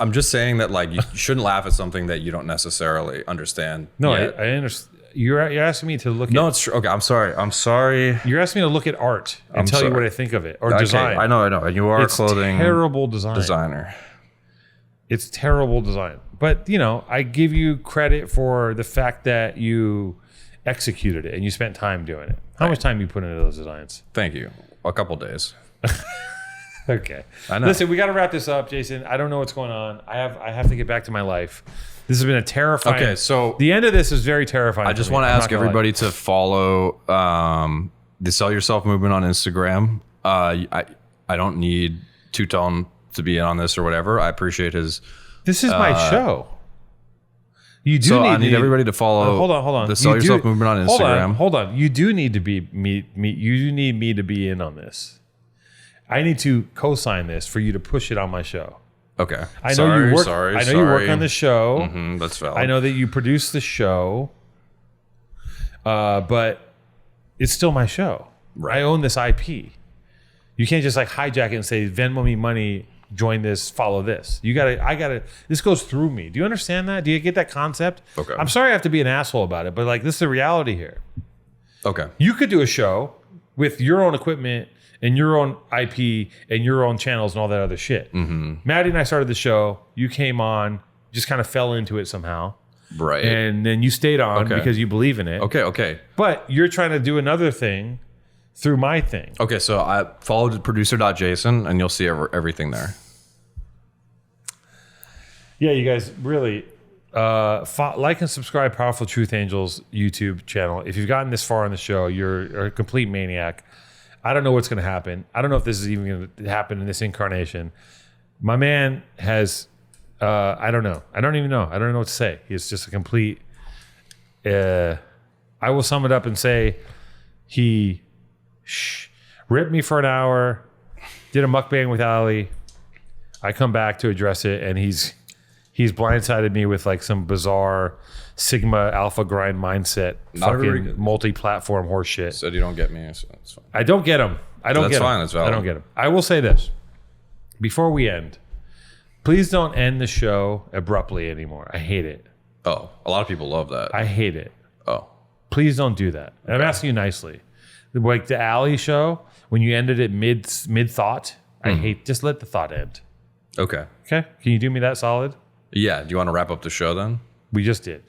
I'm just saying that like you shouldn't laugh at something that you don't necessarily understand. No, yet. I understand. You're asking me to look No, at. it's true. Okay, I'm sorry. You're asking me to look at art and tell you sorry. what I think of it or Okay, design. I know. And you are a It's clothing terrible design. designer. It's terrible design. But I give you credit for the fact that you executed it and you spent time doing it. How much time you put into those designs? Thank you. A couple days. Okay. I know. Listen, we got to wrap this up, Jason. I don't know what's going on. I have to get back to my life. This has been a terrifying. Okay, so the end of this is very terrifying. I just want to ask everybody to follow the Sell Yourself movement on Instagram. I don't need Two Tone to be in on this or whatever. I appreciate his. This is my show. You do So need I need everybody to follow. hold on. The Sell You Yourself do- movement on hold Instagram. Hold on. You do need to be me. You do need me to be in on this. I need to co-sign this for you to push it on my show. Okay. I know you work. Sorry. I know you work on the show. That's valid. I know that you produce the show. But it's still my show. Right. I own this IP. You can't just like hijack it and say Venmo me money. Join this. Follow this. I gotta. This goes through me. Do you understand that? Do you get that concept? Okay. I'm sorry I have to be an asshole about it, but like this is the reality here. Okay. You could do a show with your own equipment and your own IP and your own channels and all that other shit. Maddie and I started the show. You came on, just kind of fell into it somehow. Right. And then you stayed on Okay. because you believe in it. Okay. But you're trying to do another thing through my thing. Okay. So I followed producer.jason and you'll see everything there. Yeah, you guys really like and subscribe Powerful Truth Angels YouTube channel. If you've gotten this far in the show, you're a complete maniac. I don't know what's going to happen. I don't know if this is even going to happen in this incarnation. My man has, I don't know. I don't even know. I don't know what to say. He's just a complete, I will sum it up and say he ripped me for an hour, did a mukbang with Ali. I come back to address it, and he's blindsided me with like some bizarre Sigma alpha grind mindset, Not everybody fucking multi-platform horseshit. Said you don't get me. So that's fine. I don't get him. I don't That's get him. fine, that's valid. I don't get him. I will say this before we end. Please don't end the show abruptly anymore. I hate it. Oh, a lot of people love that. I hate it. Oh, Please don't do that. And I'm asking you nicely. Like the Ali show, when you ended it mid thought, I hate. Just let the thought end. okay. Okay? Can you do me that solid? Yeah. Do you want to wrap up the show then? We just did.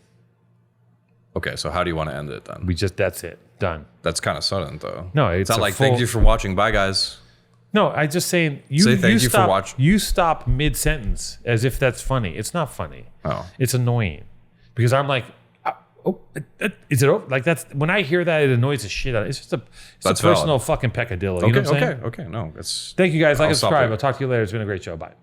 Okay. So how do you want to end it then? That's it. Done. That's kind of sudden though. No, it's not a like full- thank you for watching. Bye guys. No, I just saying you. Say thank you for stop, watching. You stop mid sentence as if that's funny. It's not funny. Oh. It's annoying because I'm like, is it over? Like that's when I hear that it annoys the shit out. It's just That's a personal valid. fucking peccadillo. Okay. You know what I'm saying? Okay. No, it's. Thank you guys. Like I'll and stop subscribe. there. I'll talk to you later. It's been a great show. Bye.